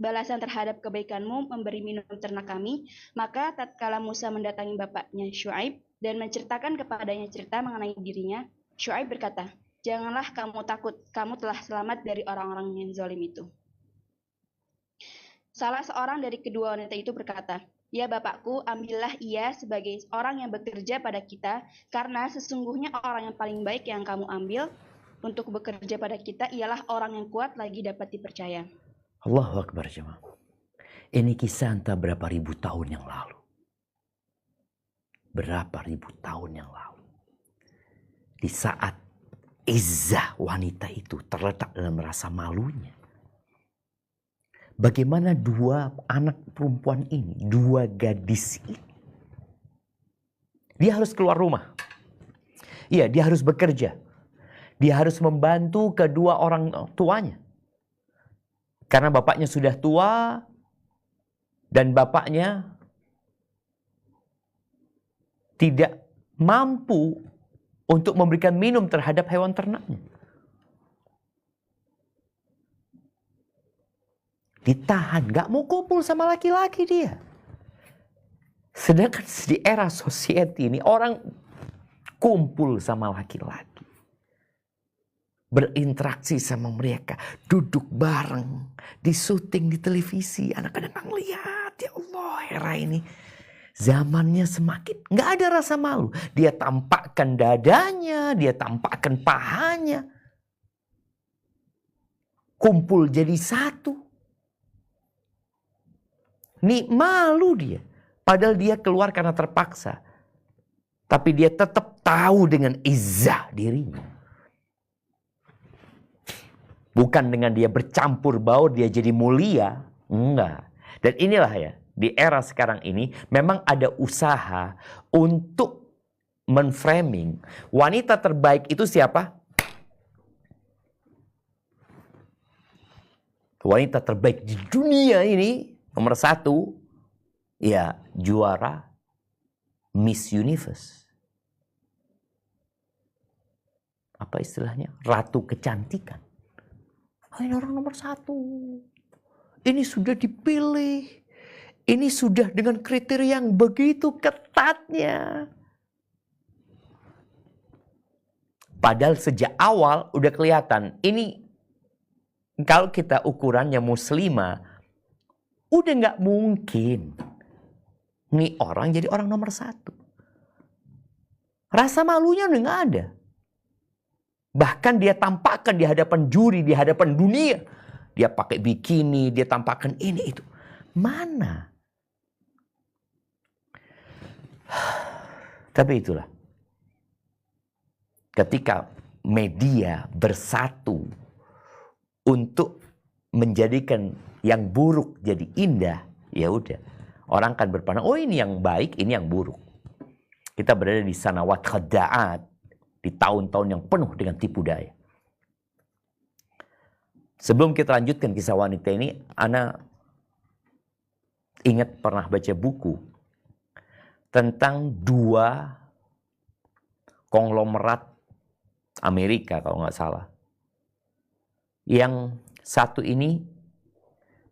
S2: balasan terhadap kebaikanmu memberi minum ternak kami. Maka tatkala Musa mendatangi bapaknya Syuaib dan menceritakan kepadanya cerita mengenai dirinya, Syuaib berkata, janganlah kamu takut, kamu telah selamat dari orang-orang yang zalim itu. Salah seorang dari kedua wanita itu berkata, ya bapakku, ambillah ia sebagai orang yang bekerja pada kita, karena sesungguhnya orang yang paling baik yang kamu ambil untuk bekerja pada kita ialah orang yang kuat lagi dapat dipercaya.
S1: Allahu Akbar jemaah. Ini kisah entah berapa ribu tahun yang lalu. Berapa ribu tahun yang lalu. Di saat izzah wanita itu terletak dalam rasa malunya. bagaimana dua anak perempuan ini, dua gadis ini. Dia harus keluar rumah. Iya, dia harus bekerja. Dia harus membantu kedua orang tuanya. Karena bapaknya sudah tua dan bapaknya tidak mampu untuk memberikan minum terhadap hewan ternaknya. Ditahan, gak mau kumpul sama laki-laki dia. Sedangkan di era society ini orang kumpul sama laki-laki. Berinteraksi sama mereka. Duduk bareng. Di syuting di televisi. Anak-anak ngeliat, ya Allah, era ini. Zamannya semakin gak ada rasa malu. Dia tampakkan dadanya, dia tampakkan pahanya. Kumpul jadi satu. Nih malu dia. Padahal dia keluar karena terpaksa. Tapi dia tetap tahu dengan izzah dirinya. Bukan dengan dia bercampur baur, dia jadi mulia. Enggak. Dan inilah ya. Di era sekarang ini memang ada usaha untuk menframing wanita terbaik itu siapa? Wanita terbaik di dunia ini nomor 1 ya juara Miss Universe. Apa istilahnya? Ratu kecantikan. Ini orang nomor 1. Ini sudah dipilih. Ini sudah dengan kriteria yang begitu ketatnya. Padahal sejak awal udah kelihatan. Ini kalau kita ukurannya muslimah. Udah gak mungkin. Nih orang jadi orang nomor 1. Rasa malunya udah gak ada. Bahkan dia tampakkan di hadapan juri, di hadapan dunia. Dia pakai bikini, dia tampakkan ini itu. Mana? Tapi itulah. Ketika media bersatu untuk menjadikan yang buruk jadi indah, ya udah. Orang kan berpandang, oh ini yang baik, ini yang buruk. Kita berada di sanawat khada'at, di tahun-tahun yang penuh dengan tipu daya. Sebelum kita lanjutkan kisah wanita ini, Ana ingat pernah baca buku tentang 2 konglomerat Amerika kalau nggak salah. Yang satu ini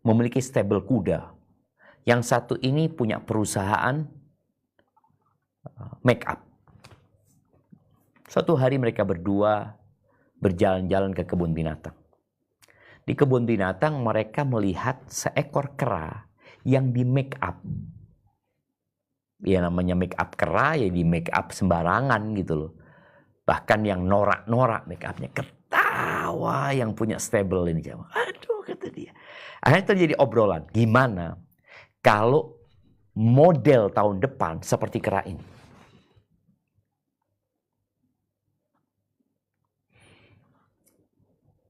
S1: memiliki stable kuda. Yang satu ini punya perusahaan make up. Suatu hari mereka berdua berjalan-jalan ke kebun binatang. Di kebun binatang mereka melihat seekor kera yang di make up. Ya namanya make up kera ya di make up sembarangan gitu loh. Bahkan yang norak-norak make upnya. Ketawa yang punya stable ini. Aduh kata dia. Akhirnya terjadi obrolan. Gimana kalau model tahun depan seperti kera ini?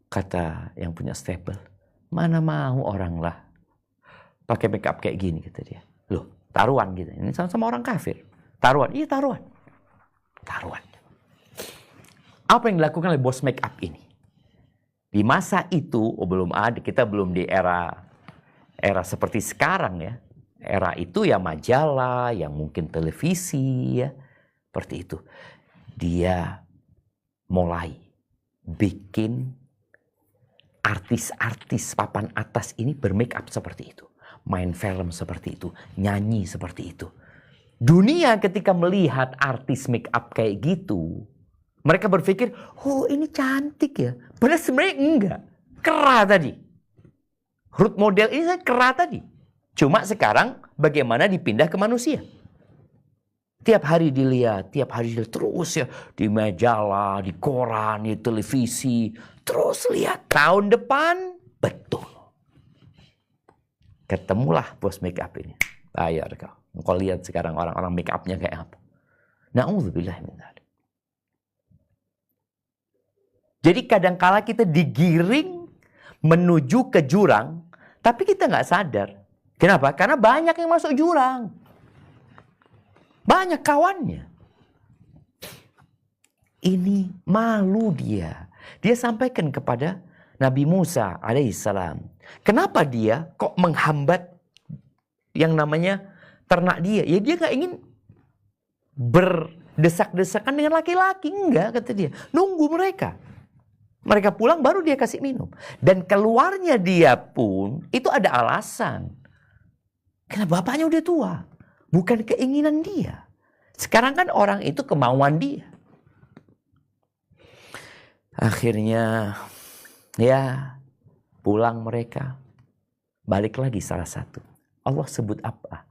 S1: Kata yang punya stable. Mana mau orang lah pakai make up kayak gini kata dia. Loh taruhan gitu. Ini sama-sama orang kafir. Taruhan. Iya taruhan. Taruhan. Apa yang dilakukan oleh bos make up ini? Di masa itu, belum ada, kita belum di era seperti sekarang ya. Era itu ya majalah, yang mungkin televisi ya. Seperti itu. Dia mulai bikin artis-artis papan atas ini bermake up seperti itu. Main film seperti itu. Nyanyi seperti itu. Dunia ketika melihat artis make up kayak gitu, mereka berpikir, oh ini cantik ya. Padahal sebenarnya enggak. Kera tadi. Root model ini kera tadi. Cuma sekarang bagaimana dipindah ke manusia. Tiap hari dilihat terus ya. Di majalah, di koran, di televisi. Terus lihat tahun depan. Betul. Ketemulah bos make up ini. Bayar kau. Kau lihat sekarang orang-orang make upnya kayak apa. Na'udzubillah min dzalik. Jadi kadangkala kita digiring menuju ke jurang, Tapi kita nggak sadar. Kenapa? Karena banyak yang masuk jurang. Banyak kawannya. Ini malu dia. Dia sampaikan kepada Nabi Musa alaihissalam. Kenapa dia kok menghambat yang namanya ternak dia? Ya dia nggak ingin berdesak-desakan dengan laki-laki. Enggak, kata dia. Nunggu mereka. Mereka pulang baru dia kasih minum. Dan keluarnya dia pun itu ada alasan. Karena bapaknya udah tua. Bukan keinginan dia. Sekarang kan orang itu kemauan dia. Akhirnya ya pulang mereka. Balik lagi salah satu. Allah sebut apa?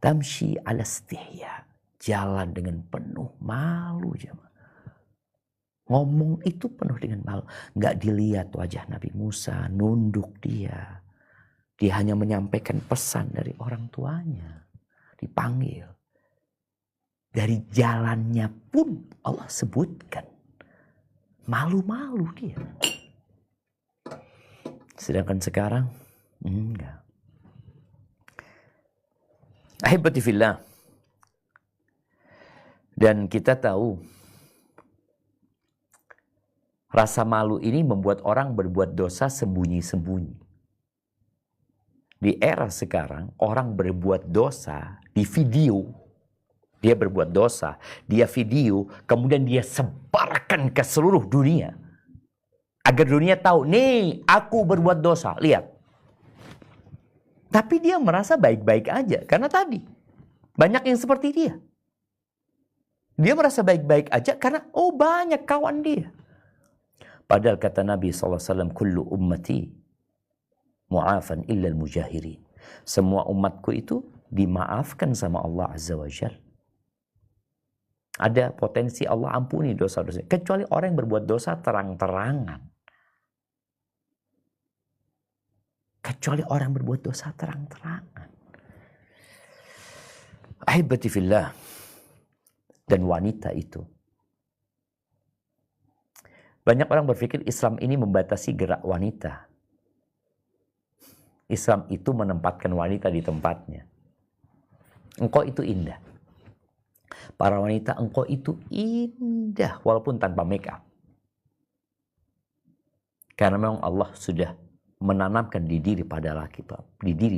S1: Tamshi ala istihya. Jalan dengan penuh malu jemaah. Ngomong itu penuh dengan malu. Nggak dilihat wajah Nabi Musa. Nunduk dia. Dia hanya menyampaikan pesan dari orang tuanya. Dipanggil. Dari jalannya pun Allah sebutkan. Malu-malu dia. Sedangkan sekarang enggak. Ahibati fillah. Dan kita tahu rasa malu ini membuat orang berbuat dosa sembunyi-sembunyi. Di era sekarang orang berbuat dosa di video. Dia berbuat dosa, dia video, kemudian dia sebarkan ke seluruh dunia. Agar dunia tahu, nih aku berbuat dosa, lihat. Tapi dia merasa baik-baik aja, karena tadi banyak yang seperti dia. Dia merasa baik-baik aja karena banyak kawan dia. Padahal kata Nabi SAW, kullu ummati mu'afan illa al-mujahirin. Semua umatku itu dimaafkan sama Allah Azza wa Jalla. Ada potensi Allah ampuni dosa-dosa. Kecuali orang yang berbuat dosa terang-terangan. Kecuali orang yang berbuat dosa terang-terangan. Ahibati fillah. Dan wanita itu. Banyak orang berpikir Islam ini membatasi gerak wanita. Islam itu menempatkan wanita di tempatnya. Engkau itu indah. Para wanita, engkau itu indah walaupun tanpa make up. Karena memang Allah sudah menanamkan di diri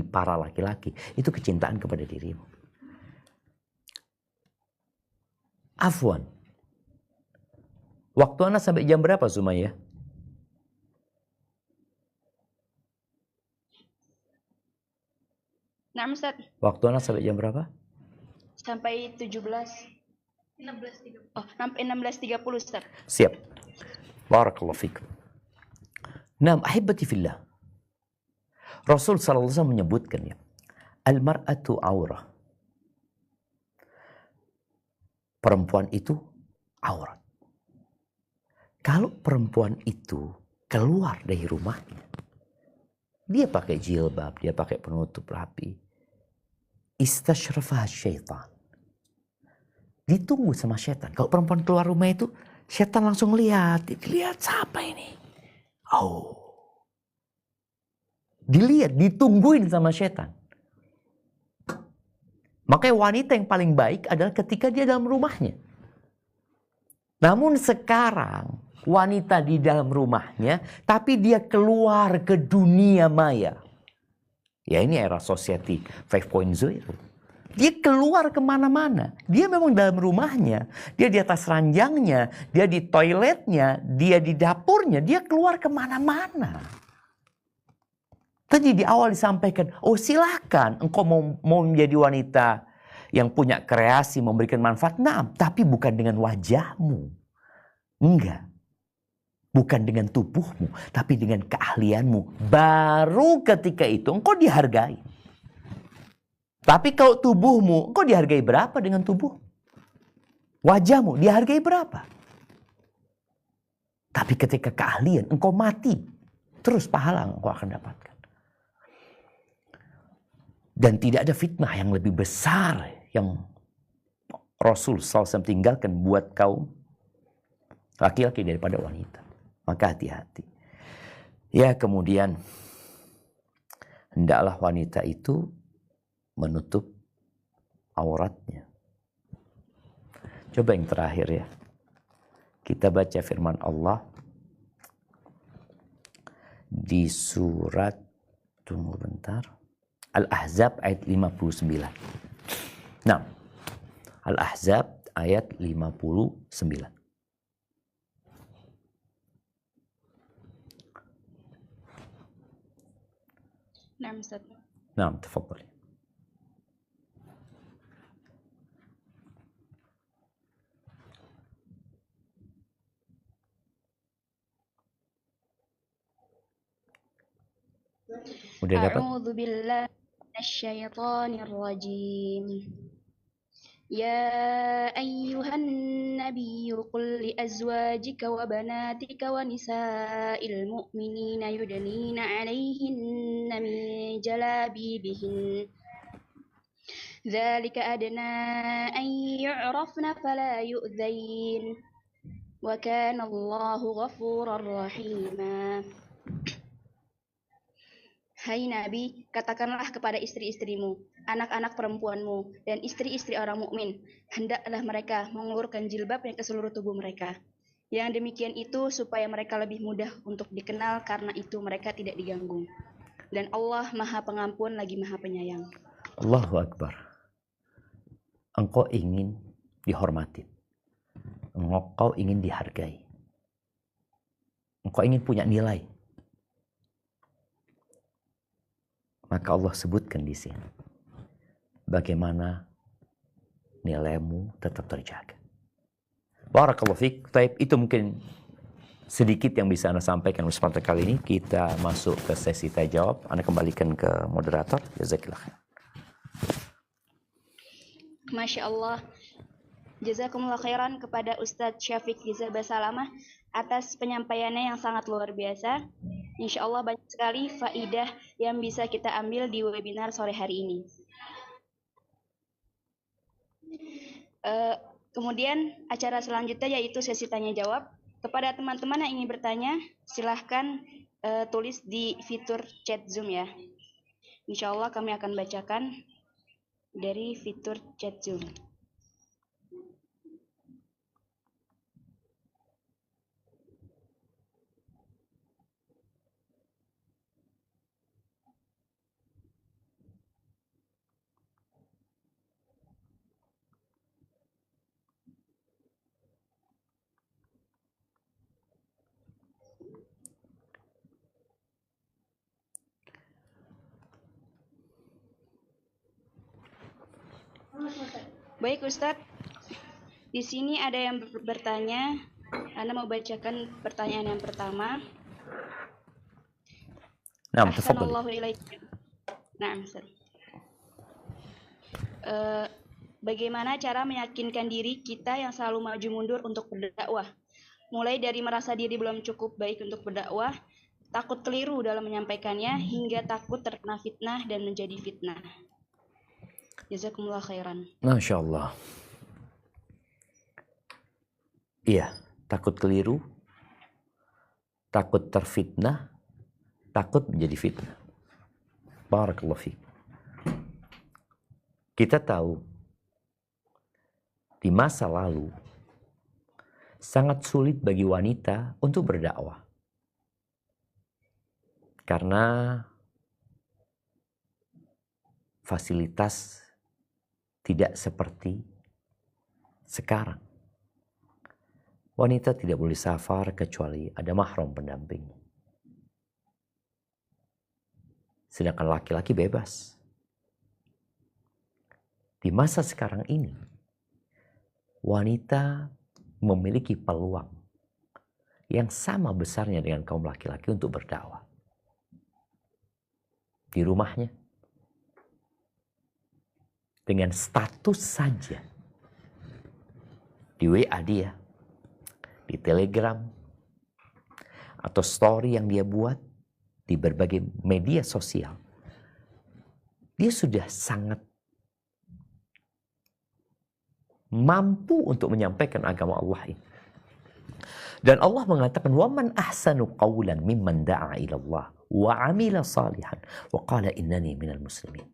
S1: para laki-laki itu kecintaan kepada dirimu. Afwan. Waktu Anda sampai jam berapa, Sumayyah?
S2: Nah, Ustaz.
S1: Waktu Anda sampai jam berapa?
S2: Sampai 16.30. Oh, sampai 16.30, Ustaz.
S1: Siap. Barakallahu fikum. Naam, ahibati fillah. Rasul sallallahu alaihi wasallam menyebutkan ya, al-mar'atu aurah. Perempuan itu aurat. Kalau perempuan itu keluar dari rumahnya, dia pakai jilbab, dia pakai penutup rapi, istashrafaha syaitan. Ditunggu sama setan. Kalau perempuan keluar rumah itu, setan langsung lihat siapa ini. Dilihat, ditungguin sama setan. Makanya wanita yang paling baik adalah ketika dia dalam rumahnya. Namun sekarang wanita di dalam rumahnya, tapi dia keluar ke dunia maya. Ya ini era society 5.0. Dia keluar kemana-mana. Dia memang dalam rumahnya. Dia di atas ranjangnya. Dia di toiletnya. Dia di dapurnya. Dia keluar kemana-mana. Tadi di awal disampaikan, silakan engkau mau menjadi wanita yang punya kreasi, memberikan manfaat. Nah, tapi bukan dengan wajahmu. Enggak. Bukan dengan tubuhmu, tapi dengan keahlianmu. Baru ketika itu engkau dihargai. Tapi kalau tubuhmu, engkau dihargai berapa dengan tubuh? Wajahmu dihargai berapa? Tapi ketika keahlian, engkau mati. Terus pahala engkau akan dapatkan. Dan tidak ada fitnah yang lebih besar yang Rasul SAW tinggalkan buat kaum laki-laki daripada wanita. Maka hati-hati. Ya kemudian hendaklah wanita itu menutup auratnya. Coba yang terakhir ya. Kita baca firman Allah di surat, tunggu bentar, Al-Ahzab ayat 59. Nah, Al-Ahzab ayat 59.
S2: Nah, Ustaz.
S1: Nah, tafadhali. Udah dapat?
S2: A'udzu billahi minasyaitonir rajim. يا أيها النبي قل لأزواجك وبناتك ونساء المؤمنين يدنين عليهن من جلابيبهن ذلك أدنى أن يعرفن فلا يؤذين وكان الله غفورا رحيما. Hai Nabi, katakanlah kepada istri-istrimu, anak-anak perempuanmu, dan istri-istri orang mukmin, hendaklah mereka mengulurkan jilbabnya ke seluruh tubuh mereka. Yang demikian itu supaya mereka lebih mudah untuk dikenal karena itu mereka tidak diganggu. Dan Allah Maha Pengampun lagi Maha Penyayang.
S1: Allahu Akbar. Engkau ingin dihormati. Engkau ingin dihargai. Engkau ingin punya nilai. Maka Allah sebutkan di sini bagaimana nilaimu tetap terjaga. Barakallahu fiik. Taib, itu mungkin sedikit yang bisa Anda sampaikan pada kali ini. Kita masuk ke sesi tanya jawab. Anda kembalikan ke moderator. Jazakillah khair.
S2: Masya Allah. Jazakumullah khairan kepada Ustadz Syafiq Rizal Basalamah atas penyampaiannya yang sangat luar biasa. Insya Allah banyak sekali faidah yang bisa kita ambil di webinar sore hari ini. Kemudian acara selanjutnya yaitu sesi tanya jawab. Kepada teman-teman yang ingin bertanya, silahkan tulis di fitur chat Zoom ya. Insya Allah kami akan bacakan dari fitur chat Zoom. Baik Ustadz, di sini ada yang bertanya. Anda mau bacakan pertanyaan yang pertama.
S1: Nah,
S2: Ahsanallahu ilaikum. Nah, Ustadz. Bagaimana cara meyakinkan diri kita yang selalu maju mundur untuk berdakwah? Mulai dari merasa diri belum cukup baik untuk berdakwah, takut keliru dalam menyampaikannya, hingga takut terkena fitnah dan menjadi fitnah. Jazakumullah khairan.
S1: Masya Allah. Iya, takut keliru, takut terfitnah, takut menjadi fitnah. Barakallahu fiik. Kita tahu di masa lalu sangat sulit bagi wanita untuk berdakwah. Karena fasilitas tidak seperti sekarang. Wanita tidak boleh safar kecuali ada mahram pendamping. Sedangkan laki-laki bebas. Di masa sekarang ini, wanita memiliki peluang yang sama besarnya dengan kaum laki-laki untuk berdakwah. Di rumahnya, dengan status saja, di WA dia, di Telegram, atau story yang dia buat di berbagai media sosial, dia sudah sangat mampu untuk menyampaikan agama Allah ini. Dan Allah mengatakan, "Waman ahsanu qawlan mimman da'a ila Allah wa 'amila salihan wa qala innani minal muslimin."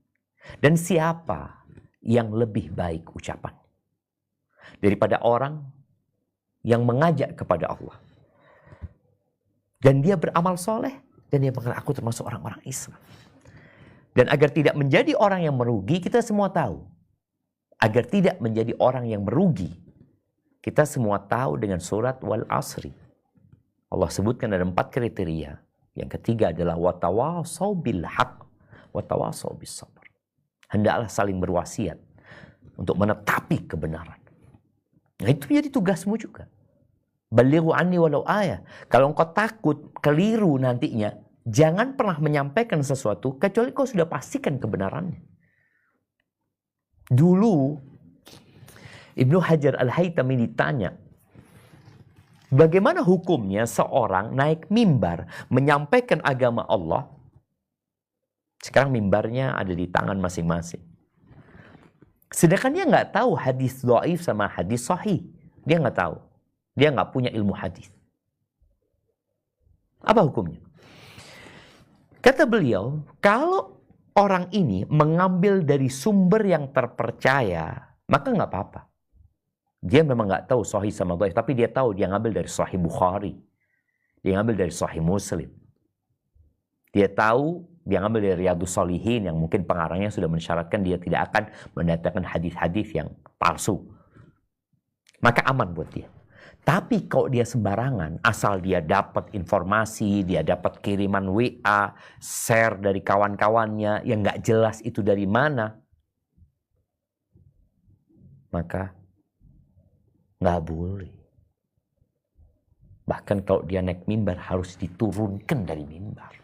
S1: Dan siapa yang lebih baik ucapan daripada orang yang mengajak kepada Allah dan dia beramal soleh dan dia mengatakan, "Aku termasuk orang-orang Islam." Dan agar tidak menjadi orang yang merugi, kita semua tahu. Agar tidak menjadi orang yang merugi, kita semua tahu dengan surat Wal Asri. Allah sebutkan ada 4 kriteria. Yang ketiga adalah watawasau bil haq, watawasau bis sabr. Hendaklah saling berwasiat untuk menetapi kebenaran. Nah, itu menjadi tugasmu juga. Balighu anni walau ayah. Kalau engkau takut keliru nantinya, jangan pernah menyampaikan sesuatu kecuali kau sudah pastikan kebenarannya. Dulu Ibnu Hajar Al-Haytami ditanya, bagaimana hukumnya seorang naik mimbar menyampaikan agama Allah? Sekarang mimbarnya ada di tangan masing-masing. Sedangkan dia nggak tahu hadis dhaif sama hadis sahih. Dia nggak tahu. Dia nggak punya ilmu hadis. Apa hukumnya? Kata beliau, kalau orang ini mengambil dari sumber yang terpercaya, maka nggak apa-apa. Dia memang nggak tahu sahih sama dhaif, tapi dia tahu dia ngambil dari Sahih Bukhari, dia ngambil dari Sahih Muslim. Dia tahu dia ngambil dari Riyadhus Shalihin yang mungkin pengarangnya sudah mensyaratkan dia tidak akan mendatangkan hadis-hadis yang palsu. Maka aman buat dia. Tapi kalau dia sembarangan, asal dia dapat informasi, dia dapat kiriman WA, share dari kawan-kawannya yang nggak jelas itu dari mana, maka nggak boleh. Bahkan kalau dia naik mimbar harus diturunkan dari mimbar.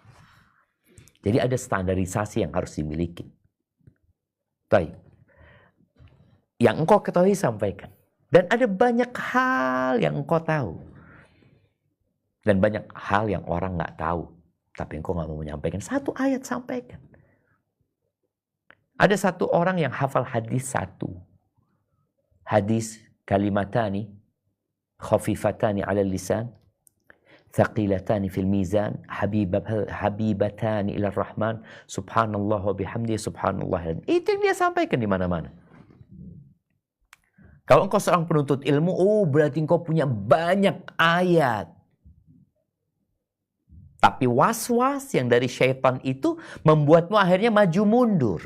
S1: Jadi ada standarisasi yang harus dimiliki. Baik. Yang engkau ketahui sampaikan. Dan ada banyak hal yang engkau tahu. Dan banyak hal yang orang nggak tahu. Tapi engkau nggak mau menyampaikan. Satu ayat sampaikan. Ada satu orang yang hafal hadis satu. Hadis kalimatani khafifatani ala lisan. Thaqilatani fil mizan. Habibatani ila rahman. Subhanallah wa bihamdi subhanallah. Itu yang dia sampaikan di mana-mana. Kalau engkau seorang penuntut ilmu, berarti engkau punya banyak ayat. Tapi was-was yang dari syaitan itu membuatmu akhirnya maju mundur.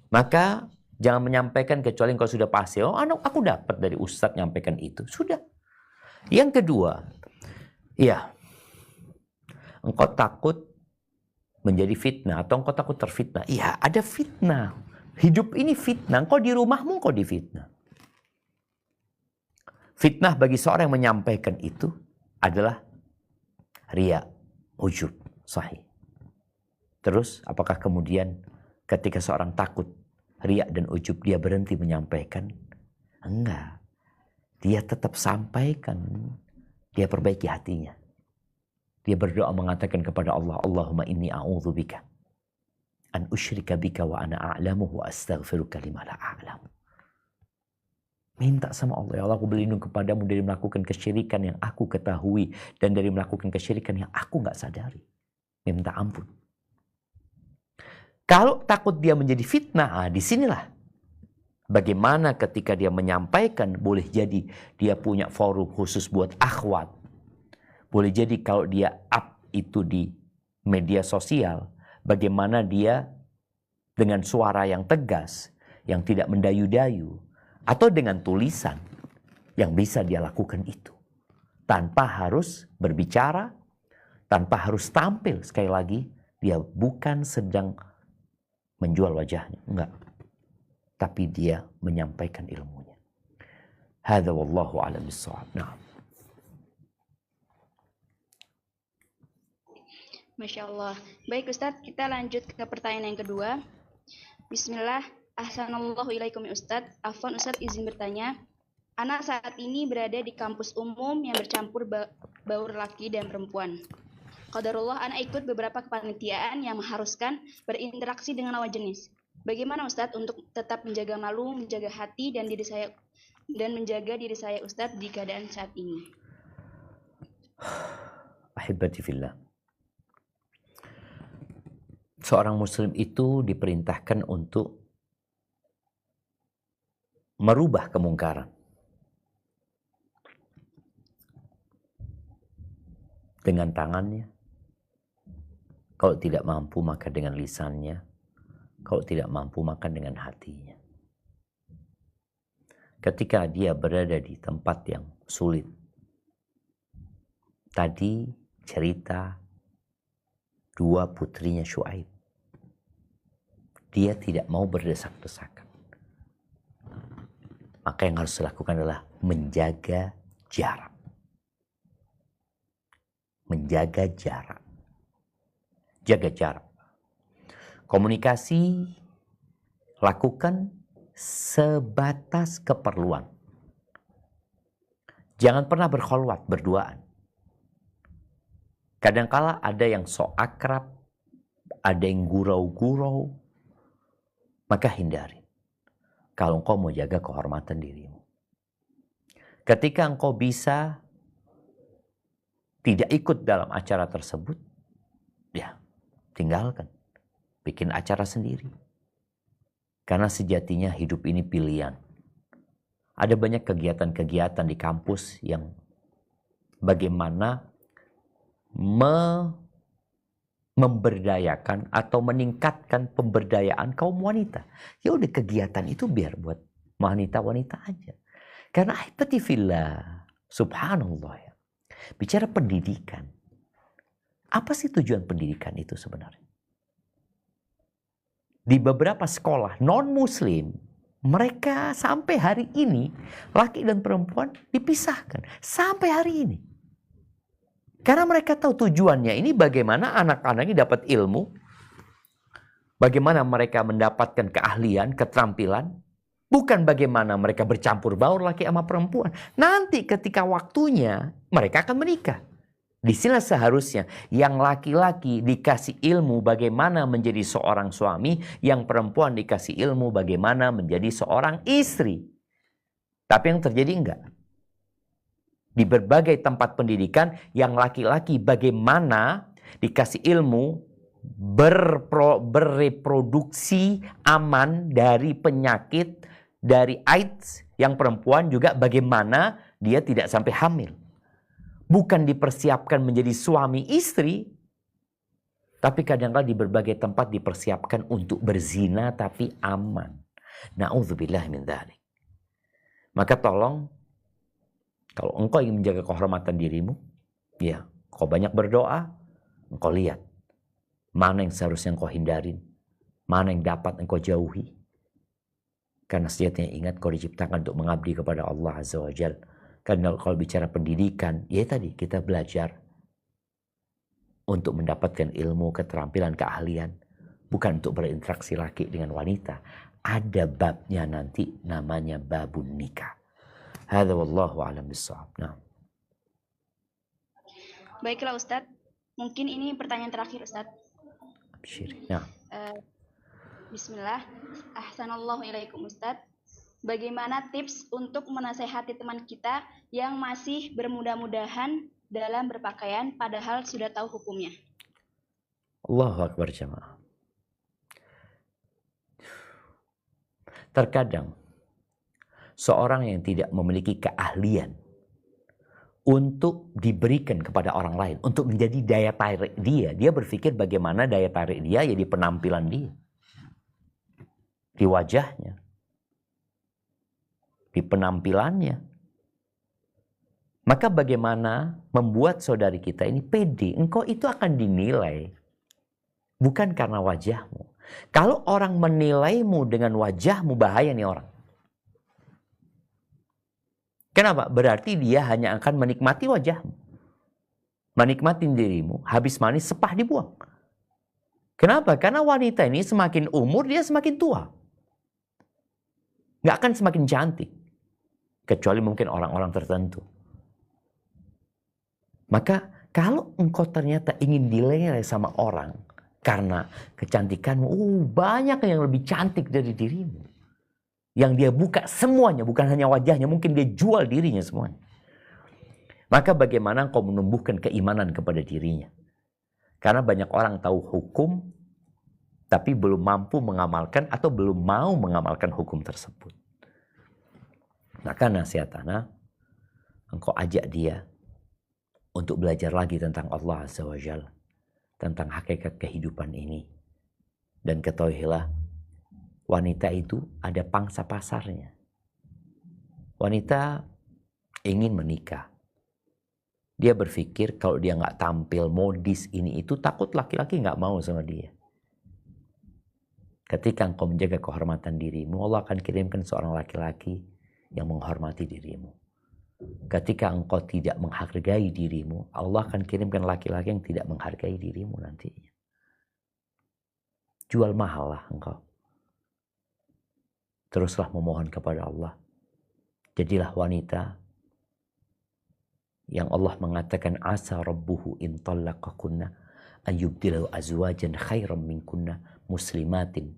S1: Maka jangan menyampaikan kecuali engkau sudah pasti. Aku dapat dari ustadz nyampaikan itu. Sudah. Yang kedua, ya, engkau takut menjadi fitnah atau engkau takut terfitnah. Iya, ada fitnah. Hidup ini fitnah. Engkau di rumahmu, engkau di fitnah. Fitnah bagi seorang yang menyampaikan itu adalah riya, ujub, sahih. Terus apakah kemudian ketika seorang takut riya dan ujub dia berhenti menyampaikan? Enggak. Dia tetap sampaikan. Dia perbaiki hatinya. Dia berdoa mengatakan kepada Allah, Allahumma inni a'udzubika an usyrika bika wa ana a'lamu wa astaghfiruka lima la a'lamu. Minta sama Allah, ya Allah, aku berlindung kepadamu dari melakukan kesyirikan yang aku ketahui dan dari melakukan kesyirikan yang aku nggak sadari. Minta ampun. Kalau takut dia menjadi fitnah, disinilah bagaimana ketika dia menyampaikan, boleh jadi dia punya forum khusus buat akhwat. Boleh jadi kalau dia up itu di media sosial, bagaimana dia dengan suara yang tegas, yang tidak mendayu-dayu, atau dengan tulisan yang bisa dia lakukan itu. Tanpa harus berbicara, tanpa harus tampil. Sekali lagi, dia bukan sedang menjual wajahnya. Enggak. Tapi dia menyampaikan ilmunya. Hadza wallahu a'lam bissawab. Nah.
S2: Masya Allah. Baik Ustadz, kita lanjut ke pertanyaan yang kedua. Bismillah. Ahsanallahu ilaikum ya Ustadz. Afwan Ustadz izin bertanya. Anak saat ini berada di kampus umum yang bercampur baur laki dan perempuan. Qadarullah anak ikut beberapa kepanitiaan yang mengharuskan berinteraksi dengan lawan jenis. Bagaimana Ustadz untuk tetap menjaga malu, menjaga hati dan menjaga diri saya Ustadz di keadaan saat ini?
S1: Ahibati fillah. Seorang muslim itu diperintahkan untuk merubah kemungkaran dengan tangannya. Kalau tidak mampu maka dengan lisannya. Kalau tidak mampu maka dengan hatinya. Ketika dia berada di tempat yang sulit. Tadi cerita dua putrinya Syuaib. Dia tidak mau berdesak-desakan. Maka yang harus dilakukan adalah menjaga jarak. Menjaga jarak. Jaga jarak. Komunikasi lakukan sebatas keperluan. Jangan pernah berkholwat berduaan. Kadangkala ada yang sok akrab, ada yang gurau-gurau, maka hindari. Kalau engkau mau jaga kehormatan dirimu. Ketika engkau bisa tidak ikut dalam acara tersebut, ya tinggalkan. Bikin acara sendiri. Karena sejatinya hidup ini pilihan. Ada banyak kegiatan-kegiatan di kampus yang bagaimana memberdayakan atau meningkatkan pemberdayaan kaum wanita. Ya udah kegiatan itu biar buat wanita-wanita aja. Karena ahibati fillah, subhanallah ya. Bicara pendidikan. Apa sih tujuan pendidikan itu sebenarnya? Di beberapa sekolah non-muslim, mereka sampai hari ini, laki dan perempuan dipisahkan. Sampai hari ini. Karena mereka tahu tujuannya ini bagaimana anak-anak ini dapat ilmu. Bagaimana mereka mendapatkan keahlian, keterampilan. Bukan bagaimana mereka bercampur baur laki sama perempuan. Nanti ketika waktunya, mereka akan menikah. Di sini seharusnya yang laki-laki dikasih ilmu bagaimana menjadi seorang suami, yang perempuan dikasih ilmu bagaimana menjadi seorang istri. Tapi yang terjadi enggak. Di berbagai tempat pendidikan, yang laki-laki bagaimana dikasih ilmu bereproduksi aman dari penyakit, dari AIDS, yang perempuan juga bagaimana dia tidak sampai hamil. Bukan dipersiapkan menjadi suami istri, tapi kadang-kadang di berbagai tempat dipersiapkan untuk berzina tapi aman. Na'udzubillah min dzalik. Maka tolong, kalau engkau ingin menjaga kehormatan dirimu, ya, kau banyak berdoa, engkau lihat mana yang seharusnya engkau hindarin, mana yang dapat engkau jauhi. Karena sejatinya ingat kau diciptakan untuk mengabdi kepada Allah Azza wa Jalla. Karena kalau bicara pendidikan, ya tadi kita belajar untuk mendapatkan ilmu, keterampilan, keahlian. Bukan untuk berinteraksi laki dengan wanita. Ada babnya nanti namanya babun nikah. Hadza wallahu a'lam bissawab. Nah.
S2: Baiklah Ustadz, mungkin ini pertanyaan terakhir Ustadz.
S1: Absyir. Nah.
S2: Bismillah. Ahsanallahu ilaikum Ustadz. Bagaimana tips untuk menasehati teman kita yang masih bermudah-mudahan dalam berpakaian padahal sudah tahu hukumnya?
S1: Allahu Akbar jamaah. Terkadang seorang yang tidak memiliki keahlian untuk diberikan kepada orang lain, untuk menjadi daya tarik dia, dia berpikir bagaimana daya tarik dia ya di penampilan dia, di wajahnya, di penampilannya. Maka bagaimana membuat saudari kita ini pede? Engkau itu akan dinilai bukan karena wajahmu. Kalau orang menilaimu dengan wajahmu, bahaya nih orang. Kenapa? Berarti dia hanya akan menikmati wajahmu. Menikmati dirimu, habis manis sepah dibuang. Kenapa? Karena wanita ini semakin umur dia semakin tua. Nggak akan semakin cantik. Kecuali mungkin orang-orang tertentu. Maka kalau engkau ternyata ingin dinilai sama orang karena kecantikanmu, banyak yang lebih cantik dari dirimu. Yang dia buka semuanya, bukan hanya wajahnya, mungkin dia jual dirinya semuanya. Maka bagaimana engkau menumbuhkan keimanan kepada dirinya? Karena banyak orang tahu hukum, tapi belum mampu mengamalkan atau belum mau mengamalkan hukum tersebut. Maka nasihat ana, engkau ajak dia untuk belajar lagi tentang Allah Azza wa Jalla, tentang hakikat kehidupan ini. Dan ketahuilah, wanita itu ada pangsa pasarnya. Wanita ingin menikah. Dia berpikir kalau dia nggak tampil modis ini itu, takut laki-laki nggak mau sama dia. Ketika engkau menjaga kehormatan dirimu, Allah akan kirimkan seorang laki-laki yang menghormati dirimu. Ketika engkau tidak menghargai dirimu, Allah akan kirimkan laki-laki yang tidak menghargai dirimu nantinya. Jual mahal lah engkau. Teruslah memohon kepada Allah. Jadilah wanita yang Allah mengatakan asa rabbuhu in talaqakunna ayyubdilahu azwajan khairan minkunna muslimatin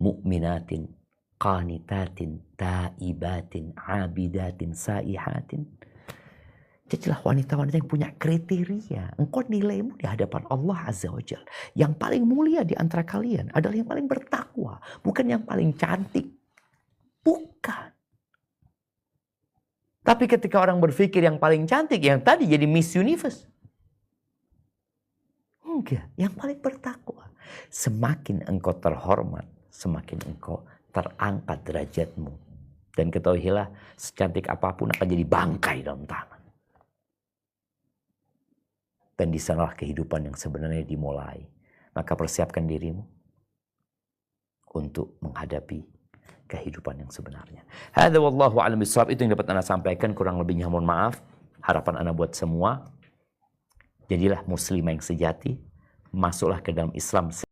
S1: mu'minatin qanitatin taibatin abidatin saihatin. Jadilah wanita-wanita yang punya kriteria. Engkau nilaimu di hadapan Allah Azza wa Jalla. Yang paling mulia di antara kalian adalah yang paling bertakwa, bukan yang paling cantik. Bukan. Tapi ketika orang berpikir yang paling cantik, yang tadi jadi Miss Universe. Enggak, yang paling bertakwa. Semakin engkau terhormat, semakin engkau terangkat derajatmu. Dan ketahuilah, secantik apapun akan jadi bangkai dalam tangan. Dan di sanalah kehidupan yang sebenarnya dimulai. Maka persiapkan dirimu untuk menghadapi kehidupan yang sebenarnya. Hadza wallahu a'lam bishawab. Itu yang dapat Ana sampaikan, kurang lebihnya mohon maaf. Harapan Ana buat semua, jadilah muslimah yang sejati, masuklah ke dalam Islam